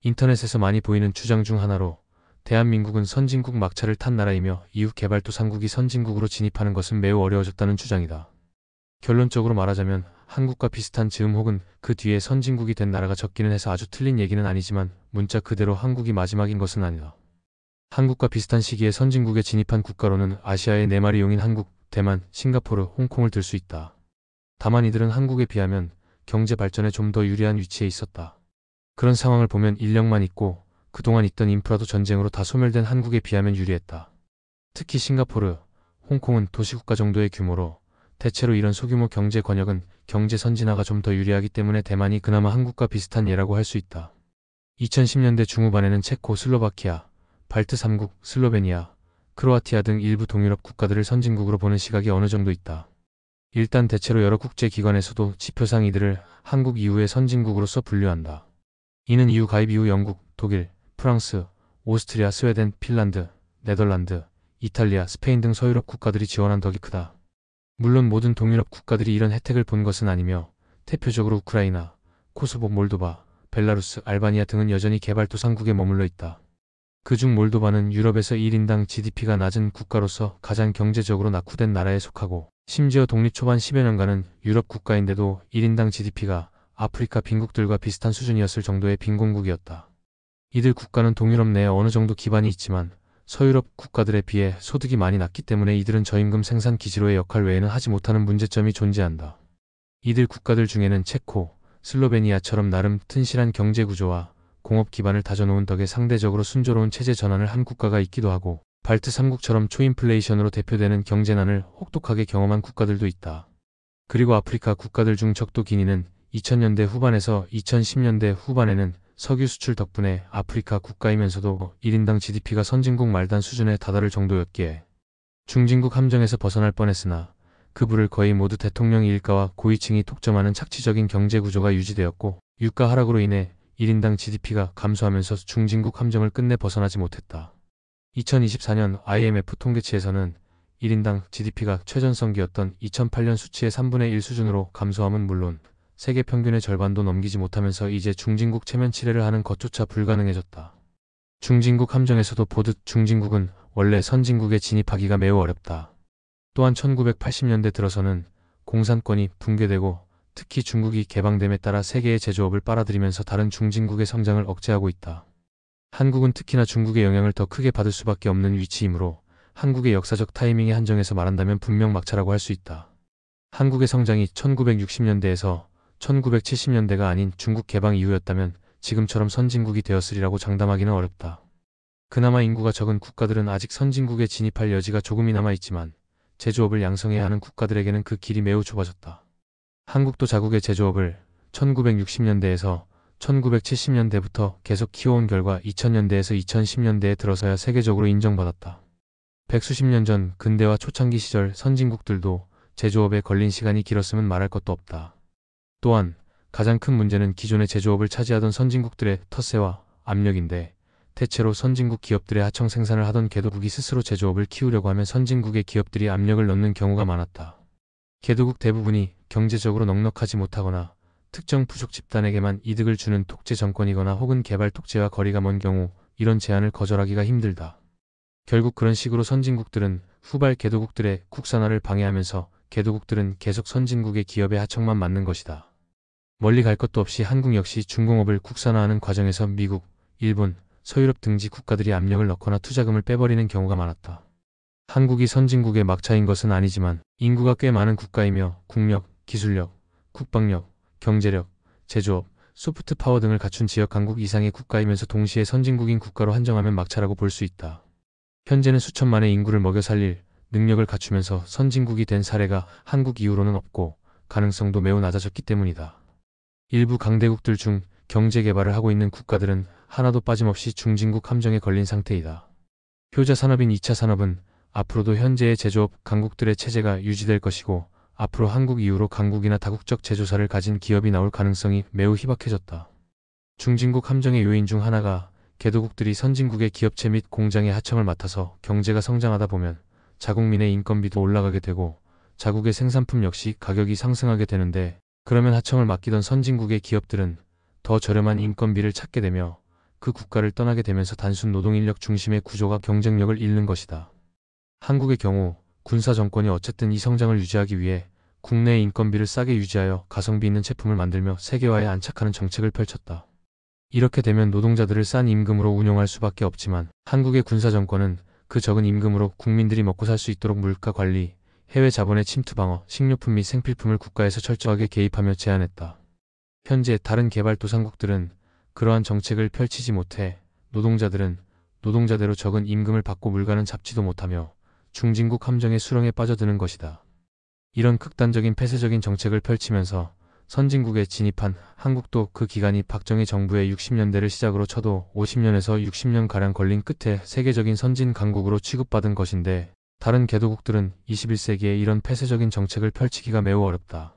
인터넷에서 많이 보이는 주장 중 하나로 대한민국은 선진국 막차를 탄 나라이며 이후 개발도상국이 선진국으로 진입하는 것은 매우 어려워졌다는 주장이다. 결론적으로 말하자면 한국과 비슷한 즈음 혹은 그 뒤에 선진국이 된 나라가 적기는 해서 아주 틀린 얘기는 아니지만 문자 그대로 한국이 마지막인 것은 아니다. 한국과 비슷한 시기에 선진국에 진입한 국가로는 아시아의 4마리용인 한국, 대만, 싱가포르, 홍콩을 들 수 있다. 다만 이들은 한국에 비하면 경제 발전에 좀 더 유리한 위치에 있었다. 그런 상황을 보면 인력만 있고 그동안 있던 인프라도 전쟁으로 다 소멸된 한국에 비하면 유리했다. 특히 싱가포르, 홍콩은 도시국가 정도의 규모로 대체로 이런 소규모 경제 권역은 경제 선진화가 좀 더 유리하기 때문에 대만이 그나마 한국과 비슷한 예라고 할 수 있다. 2010년대 중후반에는 체코, 슬로바키아, 발트 3국, 슬로베니아, 크로아티아 등 일부 동유럽 국가들을 선진국으로 보는 시각이 어느 정도 있다. 일단 대체로 여러 국제기관에서도 지표상 이들을 한국 이후의 선진국으로서 분류한다. 이는 EU 가입 이후 영국, 독일, 프랑스, 오스트리아, 스웨덴, 핀란드, 네덜란드, 이탈리아, 스페인 등 서유럽 국가들이 지원한 덕이 크다. 물론 모든 동유럽 국가들이 이런 혜택을 본 것은 아니며 대표적으로 우크라이나, 코소보, 몰도바, 벨라루스, 알바니아 등은 여전히 개발도상국에 머물러 있다. 그중 몰도바는 유럽에서 1인당 GDP가 낮은 국가로서 가장 경제적으로 낙후된 나라에 속하고 심지어 독립 초반 10여 년간은 유럽 국가인데도 1인당 GDP가 아프리카 빈국들과 비슷한 수준이었을 정도의 빈곤국이었다. 이들 국가는 동유럽 내에 어느 정도 기반이 있지만 서유럽 국가들에 비해 소득이 많이 낮기 때문에 이들은 저임금 생산 기지로의 역할 외에는 하지 못하는 문제점이 존재한다. 이들 국가들 중에는 체코, 슬로베니아처럼 나름 튼실한 경제 구조와 공업 기반을 다져놓은 덕에 상대적으로 순조로운 체제 전환을 한 국가가 있기도 하고 발트 3국처럼 초인플레이션으로 대표되는 경제난을 혹독하게 경험한 국가들도 있다. 그리고 아프리카 국가들 중 적도 기니는 2000년대 후반에서 2010년대 후반에는 석유 수출 덕분에 아프리카 국가이면서도 1인당 GDP가 선진국 말단 수준에 다다를 정도였기에 중진국 함정에서 벗어날 뻔했으나 그 부를 거의 모두 대통령 일가와 고위층이 독점하는 착취적인 경제 구조가 유지되었고 유가 하락으로 인해 1인당 GDP가 감소하면서 중진국 함정을 끝내 벗어나지 못했다. 2024년 IMF 통계치에서는 1인당 GDP가 최전성기였던 2008년 수치의 3분의 1 수준으로 감소함은 물론 세계 평균의 절반도 넘기지 못하면서 이제 중진국 체면 치레를 하는 것조차 불가능해졌다. 중진국 함정에서도 보듯 중진국은 원래 선진국에 진입하기가 매우 어렵다. 또한 1980년대 들어서는 공산권이 붕괴되고 특히 중국이 개방됨에 따라 세계의 제조업을 빨아들이면서 다른 중진국의 성장을 억제하고 있다. 한국은 특히나 중국의 영향을 더 크게 받을 수밖에 없는 위치이므로 한국의 역사적 타이밍의 한정에서 말한다면 분명 막차라고 할 수 있다. 한국의 성장이 1960년대에서 1970년대가 아닌 중국 개방 이후였다면 지금처럼 선진국이 되었으리라고 장담하기는 어렵다. 그나마 인구가 적은 국가들은 아직 선진국에 진입할 여지가 조금이나마 있지만 제조업을 양성해야 하는 국가들에게는 그 길이 매우 좁아졌다. 한국도 자국의 제조업을 1960년대에서 1970년대부터 계속 키워온 결과 2000년대에서 2010년대에 들어서야 세계적으로 인정받았다. 백수십 년 전 근대화 초창기 시절 선진국들도 제조업에 걸린 시간이 길었으면 말할 것도 없다. 또한 가장 큰 문제는 기존의 제조업을 차지하던 선진국들의 텃세와 압력인데 대체로 선진국 기업들의 하청 생산을 하던 개도국이 스스로 제조업을 키우려고 하면 선진국의 기업들이 압력을 넣는 경우가 많았다. 개도국 대부분이 경제적으로 넉넉하지 못하거나 특정 부족 집단에게만 이득을 주는 독재 정권이거나 혹은 개발 독재와 거리가 먼 경우 이런 제한을 거절하기가 힘들다. 결국 그런 식으로 선진국들은 후발 개도국들의 국산화를 방해하면서 개도국들은 계속 선진국의 기업의 하청만 맞는 것이다. 멀리 갈 것도 없이 한국 역시 중공업을 국산화하는 과정에서 미국, 일본, 서유럽 등지 국가들이 압력을 넣거나 투자금을 빼버리는 경우가 많았다. 한국이 선진국의 막차인 것은 아니지만 인구가 꽤 많은 국가이며 국력, 기술력, 국방력, 경제력, 제조업, 소프트 파워 등을 갖춘 지역 강국 이상의 국가이면서 동시에 선진국인 국가로 한정하면 막차라고 볼 수 있다. 현재는 수천만의 인구를 먹여 살릴 능력을 갖추면서 선진국이 된 사례가 한국 이후로는 없고 가능성도 매우 낮아졌기 때문이다. 일부 강대국들 중 경제 개발을 하고 있는 국가들은 하나도 빠짐없이 중진국 함정에 걸린 상태이다. 효자 산업인 2차 산업은 앞으로도 현재의 제조업 강국들의 체제가 유지될 것이고 앞으로 한국 이후로 강국이나 다국적 제조사를 가진 기업이 나올 가능성이 매우 희박해졌다. 중진국 함정의 요인 중 하나가 개도국들이 선진국의 기업체 및 공장의 하청을 맡아서 경제가 성장하다 보면 자국민의 인건비도 올라가게 되고 자국의 생산품 역시 가격이 상승하게 되는데 그러면 하청을 맡기던 선진국의 기업들은 더 저렴한 인건비를 찾게 되며 그 국가를 떠나게 되면서 단순 노동인력 중심의 구조가 경쟁력을 잃는 것이다. 한국의 경우 군사 정권이 어쨌든 이 성장을 유지하기 위해 국내의 인건비를 싸게 유지하여 가성비 있는 제품을 만들며 세계화에 안착하는 정책을 펼쳤다. 이렇게 되면 노동자들을 싼 임금으로 운용할 수밖에 없지만 한국의 군사 정권은 그 적은 임금으로 국민들이 먹고 살 수 있도록 물가 관리, 해외 자본의 침투 방어, 식료품 및 생필품을 국가에서 철저하게 개입하며 제한했다. 현재 다른 개발도상국들은 그러한 정책을 펼치지 못해 노동자들은 노동자대로 적은 임금을 받고 물가는 잡지도 못하며 중진국 함정의 수렁에 빠져드는 것이다. 이런 극단적인 폐쇄적인 정책을 펼치면서 선진국에 진입한 한국도 그 기간이 박정희 정부의 60년대를 시작으로 쳐도 50년에서 60년가량 걸린 끝에 세계적인 선진 강국으로 취급받은 것인데 다른 개도국들은 21세기에 이런 폐쇄적인 정책을 펼치기가 매우 어렵다.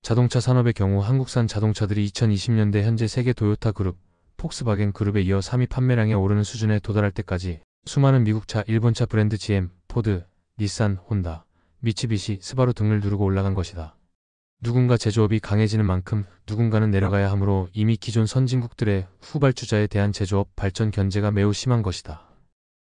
자동차 산업의 경우 한국산 자동차들이 2020년대 현재 세계 도요타 그룹, 폭스바겐 그룹에 이어 3위 판매량에 오르는 수준에 도달할 때까지 수많은 미국차, 일본차 브랜드 GM, 포드, 닛산, 혼다, 미츠비시, 스바루 등을 누르고 올라간 것이다. 누군가 제조업이 강해지는 만큼 누군가는 내려가야 하므로 이미 기존 선진국들의 후발주자에 대한 제조업 발전 견제가 매우 심한 것이다.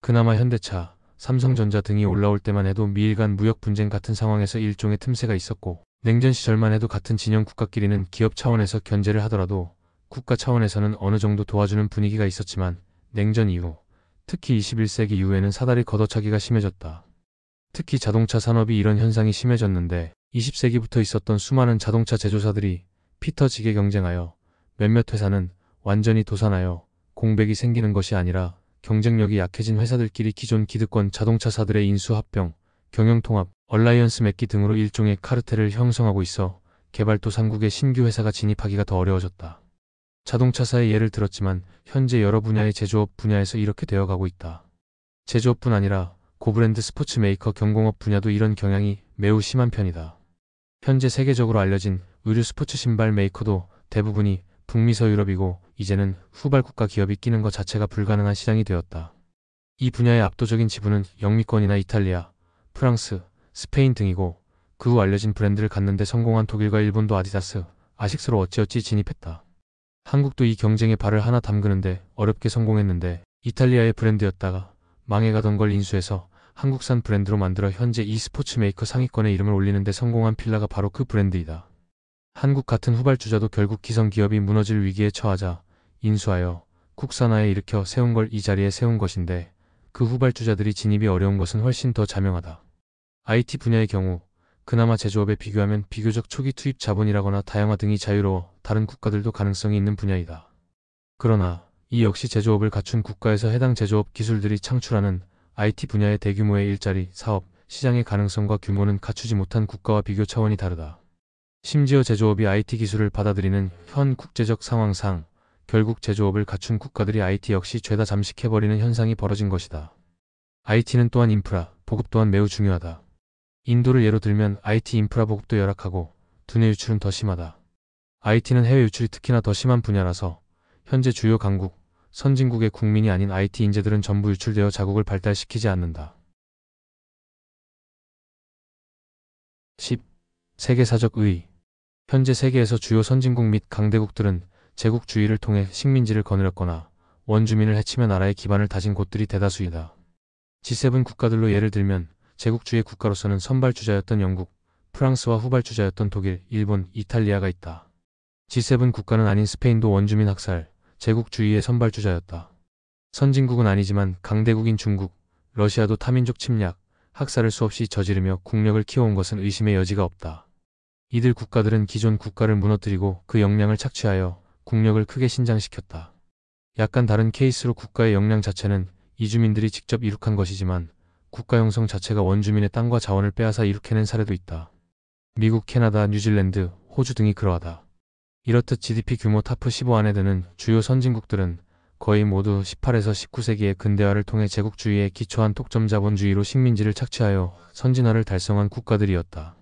그나마 현대차, 삼성전자 등이 올라올 때만 해도 미일 간 무역 분쟁 같은 상황에서 일종의 틈새가 있었고 냉전 시절만 해도 같은 진영 국가끼리는 기업 차원에서 견제를 하더라도 국가 차원에서는 어느 정도 도와주는 분위기가 있었지만 냉전 이후, 특히 21세기 이후에는 사다리 걷어차기가 심해졌다. 특히 자동차 산업이 이런 현상이 심해졌는데 20세기부터 있었던 수많은 자동차 제조사들이 피터지게 경쟁하여 몇몇 회사는 완전히 도산하여 공백이 생기는 것이 아니라 경쟁력이 약해진 회사들끼리 기존 기득권 자동차사들의 인수합병, 경영통합, 얼라이언스 맺기 등으로 일종의 카르텔을 형성하고 있어 개발도상국의 신규 회사가 진입하기가 더 어려워졌다. 자동차사의 예를 들었지만 현재 여러 분야의 제조업 분야에서 이렇게 되어가고 있다. 제조업뿐 아니라 고브랜드 스포츠 메이커 경공업 분야도 이런 경향이 매우 심한 편이다. 현재 세계적으로 알려진 의류 스포츠 신발 메이커도 대부분이 북미 서유럽이고 이제는 후발 국가 기업이 끼는 것 자체가 불가능한 시장이 되었다. 이 분야의 압도적인 지분은 영미권이나 이탈리아, 프랑스, 스페인 등이고 그 후 알려진 브랜드를 갖는데 성공한 독일과 일본도 아디다스, 아식스로 어찌어찌 진입했다. 한국도 이 경쟁에 발을 하나 담그는데 어렵게 성공했는데 이탈리아의 브랜드였다가 망해가던 걸 인수해서 한국산 브랜드로 만들어 현재 e스포츠 메이커 상위권에 이름을 올리는데 성공한 필라가 바로 그 브랜드이다. 한국 같은 후발주자도 결국 기성 기업이 무너질 위기에 처하자 인수하여 국산화에 일으켜 세운 걸 이 자리에 세운 것인데 그 후발주자들이 진입이 어려운 것은 훨씬 더 자명하다. IT 분야의 경우 그나마 제조업에 비교하면 비교적 초기 투입 자본이라거나 다양화 등이 자유로워 다른 국가들도 가능성이 있는 분야이다. 그러나 이 역시 제조업을 갖춘 국가에서 해당 제조업 기술들이 창출하는 IT 분야의 대규모의 일자리, 사업, 시장의 가능성과 규모는 갖추지 못한 국가와 비교 차원이 다르다. 심지어 제조업이 IT 기술을 받아들이는 현 국제적 상황상 결국 제조업을 갖춘 국가들이 IT 역시 죄다 잠식해버리는 현상이 벌어진 것이다. IT는 또한 인프라, 보급 또한 매우 중요하다. 인도를 예로 들면 IT 인프라 보급도 열악하고 두뇌 유출은 더 심하다. IT는 해외 유출이 특히나 더 심한 분야라서 현재 주요 강국, 선진국의 국민이 아닌 IT 인재들은 전부 유출되어 자국을 발달시키지 않는다. 10. 세계사적 의의. 현재 세계에서 주요 선진국 및 강대국들은 제국주의를 통해 식민지를 거느렸거나 원주민을 해치며 나라의 기반을 다진 곳들이 대다수이다. G7 국가들로 예를 들면 제국주의 국가로서는 선발주자였던 영국, 프랑스와 후발주자였던 독일, 일본, 이탈리아가 있다. G7 국가는 아닌 스페인도 원주민 학살, 제국주의의 선발주자였다. 선진국은 아니지만 강대국인 중국, 러시아도 타민족 침략, 학살을 수없이 저지르며 국력을 키워온 것은 의심의 여지가 없다. 이들 국가들은 기존 국가를 무너뜨리고 그 역량을 착취하여 국력을 크게 신장시켰다. 약간 다른 케이스로 국가의 역량 자체는 이주민들이 직접 이룩한 것이지만 국가 형성 자체가 원주민의 땅과 자원을 빼앗아 이룩해낸 사례도 있다. 미국, 캐나다, 뉴질랜드, 호주 등이 그러하다. 이렇듯 GDP 규모 탑 15 안에 드는 주요 선진국들은 거의 모두 18에서 19세기의 근대화를 통해 제국주의에 기초한 독점자본주의로 식민지를 착취하여 선진화를 달성한 국가들이었다.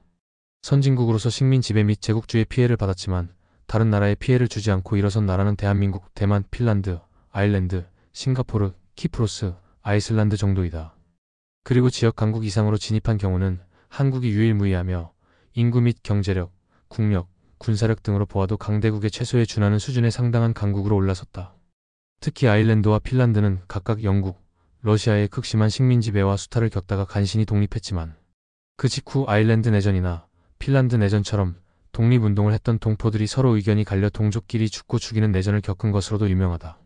선진국으로서 식민 지배 및 제국주의 피해를 받았지만 다른 나라에 피해를 주지 않고 일어선 나라는 대한민국, 대만, 핀란드, 아일랜드, 싱가포르, 키프로스, 아이슬란드 정도이다. 그리고 지역 강국 이상으로 진입한 경우는 한국이 유일무이하며 인구 및 경제력, 국력, 군사력 등으로 보아도 강대국의 최소에 준하는 수준의 상당한 강국으로 올라섰다. 특히 아일랜드와 핀란드는 각각 영국, 러시아의 극심한 식민 지배와 수탈을 겪다가 간신히 독립했지만 그 직후 아일랜드 내전이나 핀란드 내전처럼 독립운동을 했던 동포들이 서로 의견이 갈려 동족끼리 죽고 죽이는 내전을 겪은 것으로도 유명하다.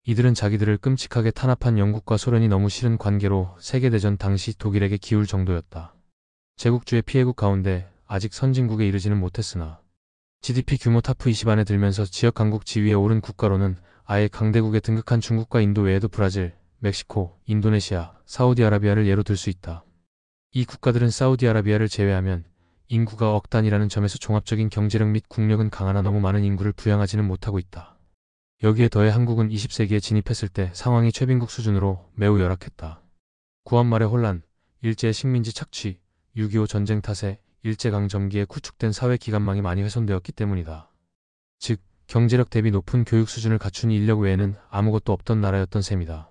이들은 자기들을 끔찍하게 탄압한 영국과 소련이 너무 싫은 관계로 세계대전 당시 독일에게 기울 정도였다. 제국주의 피해국 가운데 아직 선진국에 이르지는 못했으나 GDP 규모 탑 20 안에 들면서 지역 강국 지위에 오른 국가로는 아예 강대국에 등극한 중국과 인도 외에도 브라질, 멕시코, 인도네시아, 사우디아라비아를 예로 들 수 있다. 이 국가들은 사우디아라비아를 제외하면 인구가 억 단위라는 점에서 종합적인 경제력 및 국력은 강하나 너무 많은 인구를 부양하지는 못하고 있다. 여기에 더해 한국은 20세기에 진입했을 때 상황이 최빈국 수준으로 매우 열악했다. 구한말의 혼란, 일제의 식민지 착취, 6.25 전쟁 탓에 일제강점기에 구축된 사회 기관망이 많이 훼손되었기 때문이다. 즉, 경제력 대비 높은 교육 수준을 갖춘 인력 외에는 아무것도 없던 나라였던 셈이다.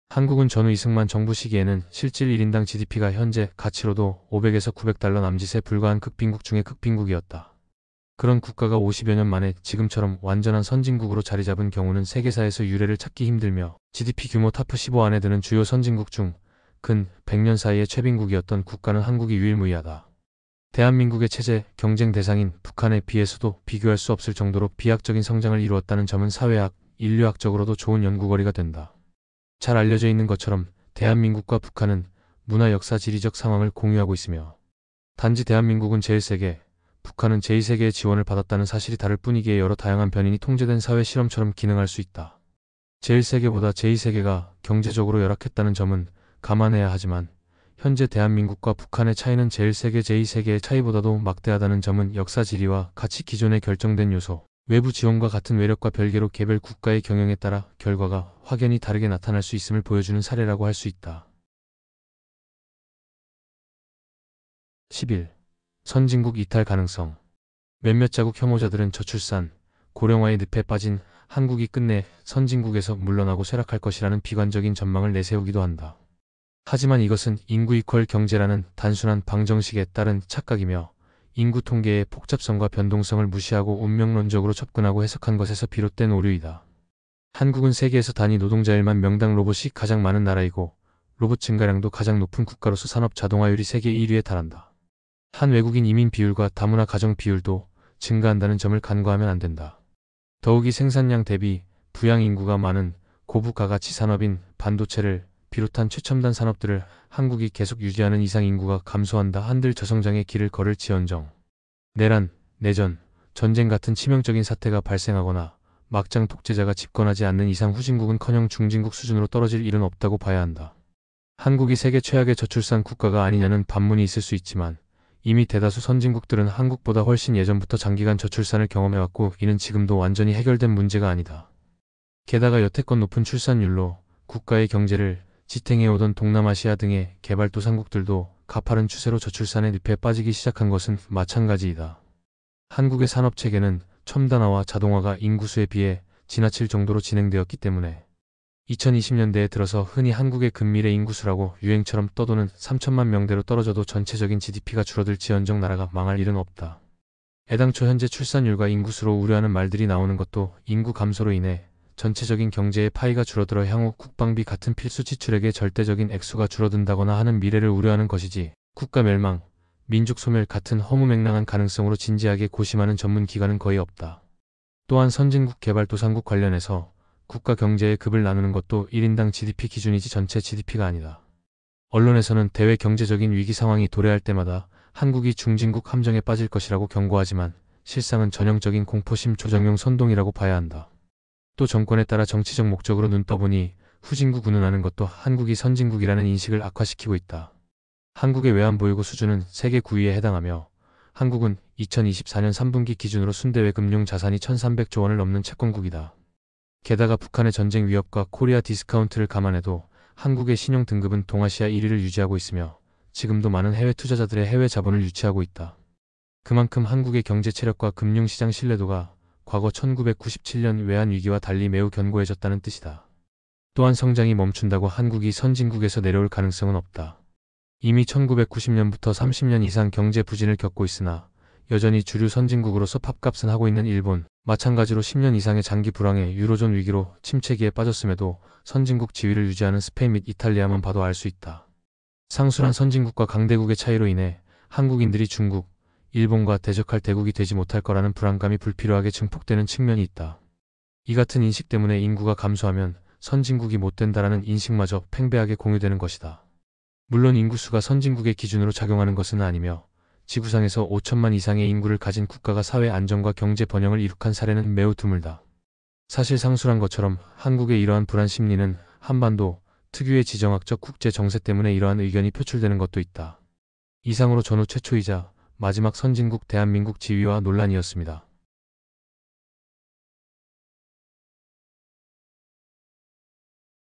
한국은 전후 이승만 정부 시기에는 실질 1인당 GDP가 현재 가치로도 500에서 900달러 남짓에 불과한 극빈국 중의 극빈국이었다. 그런 국가가 50여 년 만에 지금처럼 완전한 선진국으로 자리 잡은 경우는 세계사에서 유례를 찾기 힘들며 GDP 규모 탑 15 안에 드는 주요 선진국 중 근 100년 사이의 최빈국이었던 국가는 한국이 유일무이하다. 대한민국의 체제, 경쟁 대상인 북한에 비해서도 비교할 수 없을 정도로 비약적인 성장을 이루었다는 점은 사회학, 인류학적으로도 좋은 연구거리가 된다. 잘 알려져 있는 것처럼 대한민국과 북한은 문화 역사 지리적 상황을 공유하고 있으며 단지 대한민국은 제1세계, 북한은 제2세계의 지원을 받았다는 사실이 다를 뿐이기에 여러 다양한 변인이 통제된 사회 실험처럼 기능할 수 있다. 제1세계보다 제2세계가 경제적으로 열악했다는 점은 감안해야 하지만 현재 대한민국과 북한의 차이는 제1세계, 제2세계의 차이보다도 막대하다는 점은 역사 지리와 같이 기존에 결정된 요소, 외부 지원과 같은 외력과 별개로 개별 국가의 경영에 따라 결과가 확연히 다르게 나타날 수 있음을 보여주는 사례라고 할 수 있다. 11. 선진국 이탈 가능성. 몇몇 자국 혐오자들은 저출산, 고령화의 늪에 빠진 한국이 끝내 선진국에서 물러나고 쇠락할 것이라는 비관적인 전망을 내세우기도 한다. 하지만 이것은 인구 이퀄 경제라는 단순한 방정식에 따른 착각이며 인구 통계의 복잡성과 변동성을 무시하고 운명론적으로 접근하고 해석한 것에서 비롯된 오류이다. 한국은 세계에서 단위 노동자 1만 명당 로봇이 가장 많은 나라이고 로봇 증가량도 가장 높은 국가로서 산업 자동화율이 세계 1위에 달한다. 한 외국인 이민 비율과 다문화 가정 비율도 증가한다는 점을 간과하면 안 된다. 더욱이 생산량 대비 부양 인구가 많은 고부가가치 산업인 반도체를 비롯한 최첨단 산업들을 한국이 계속 유지하는 이상 인구가 감소한다 한들 저성장의 길을 걸을지언정 내란, 내전, 전쟁 같은 치명적인 사태가 발생하거나 막장 독재자가 집권하지 않는 이상 후진국은커녕 중진국 수준으로 떨어질 일은 없다고 봐야 한다. 한국이 세계 최악의 저출산 국가가 아니냐는 반문이 있을 수 있지만 이미 대다수 선진국들은 한국보다 훨씬 예전부터 장기간 저출산을 경험해왔고 이는 지금도 완전히 해결된 문제가 아니다. 게다가 여태껏 높은 출산율로 국가의 경제를 지탱해오던 동남아시아 등의 개발도상국들도 가파른 추세로 저출산의 늪에 빠지기 시작한 것은 마찬가지이다. 한국의 산업체계는 첨단화와 자동화가 인구수에 비해 지나칠 정도로 진행되었기 때문에 2020년대에 들어서 흔히 한국의 근미래 인구수라고 유행처럼 떠도는 3천만 명대로 떨어져도 전체적인 GDP가 줄어들지언정 나라가 망할 일은 없다. 애당초 현재 출산율과 인구수로 우려하는 말들이 나오는 것도 인구 감소로 인해 전체적인 경제의 파이가 줄어들어 향후 국방비 같은 필수 지출액의 절대적인 액수가 줄어든다거나 하는 미래를 우려하는 것이지 국가 멸망, 민족 소멸 같은 허무맹랑한 가능성으로 진지하게 고심하는 전문 기관은 거의 없다. 또한 선진국 개발도상국 관련해서 국가 경제의 급을 나누는 것도 1인당 GDP 기준이지 전체 GDP가 아니다. 언론에서는 대외 경제적인 위기 상황이 도래할 때마다 한국이 중진국 함정에 빠질 것이라고 경고하지만 실상은 전형적인 공포심 조정용 선동이라고 봐야 한다. 또 정권에 따라 정치적 목적으로 눈 떠보니 후진국 운운하는 것도 한국이 선진국이라는 인식을 악화시키고 있다. 한국의 외환보유고 수준은 세계 9위에 해당하며 한국은 2024년 3분기 기준으로 순대외 금융 자산이 1,300조 원을 넘는 채권국이다. 게다가 북한의 전쟁 위협과 코리아 디스카운트를 감안해도 한국의 신용 등급은 동아시아 1위를 유지하고 있으며 지금도 많은 해외 투자자들의 해외 자본을 유치하고 있다. 그만큼 한국의 경제 체력과 금융시장 신뢰도가 과거 1997년 외환위기와 달리 매우 견고해졌다는 뜻이다. 또한 성장이 멈춘다고 한국이 선진국에서 내려올 가능성은 없다. 이미 1990년부터 30년 이상 경제 부진을 겪고 있으나 여전히 주류 선진국으로서 팝값은 하고 있는 일본, 마찬가지로 10년 이상의 장기 불황에 유로존 위기로 침체기에 빠졌음에도 선진국 지위를 유지하는 스페인 및 이탈리아만 봐도 알 수 있다. 상수란 선진국과 강대국의 차이로 인해 한국인들이 중국, 일본과 대적할 대국이 되지 못할 거라는 불안감이 불필요하게 증폭되는 측면이 있다. 이 같은 인식 때문에 인구가 감소하면 선진국이 못 된다라는 인식마저 팽배하게 공유되는 것이다. 물론 인구수가 선진국의 기준으로 작용하는 것은 아니며 지구상에서 5천만 이상의 인구를 가진 국가가 사회 안정과 경제 번영을 이룩한 사례는 매우 드물다. 사실 상술한 것처럼 한국의 이러한 불안 심리는 한반도 특유의 지정학적 국제 정세 때문에 이러한 의견이 표출되는 것도 있다. 이상으로 전후 최초이자 마지막 선진국 대한민국 지위와 논란이었습니다.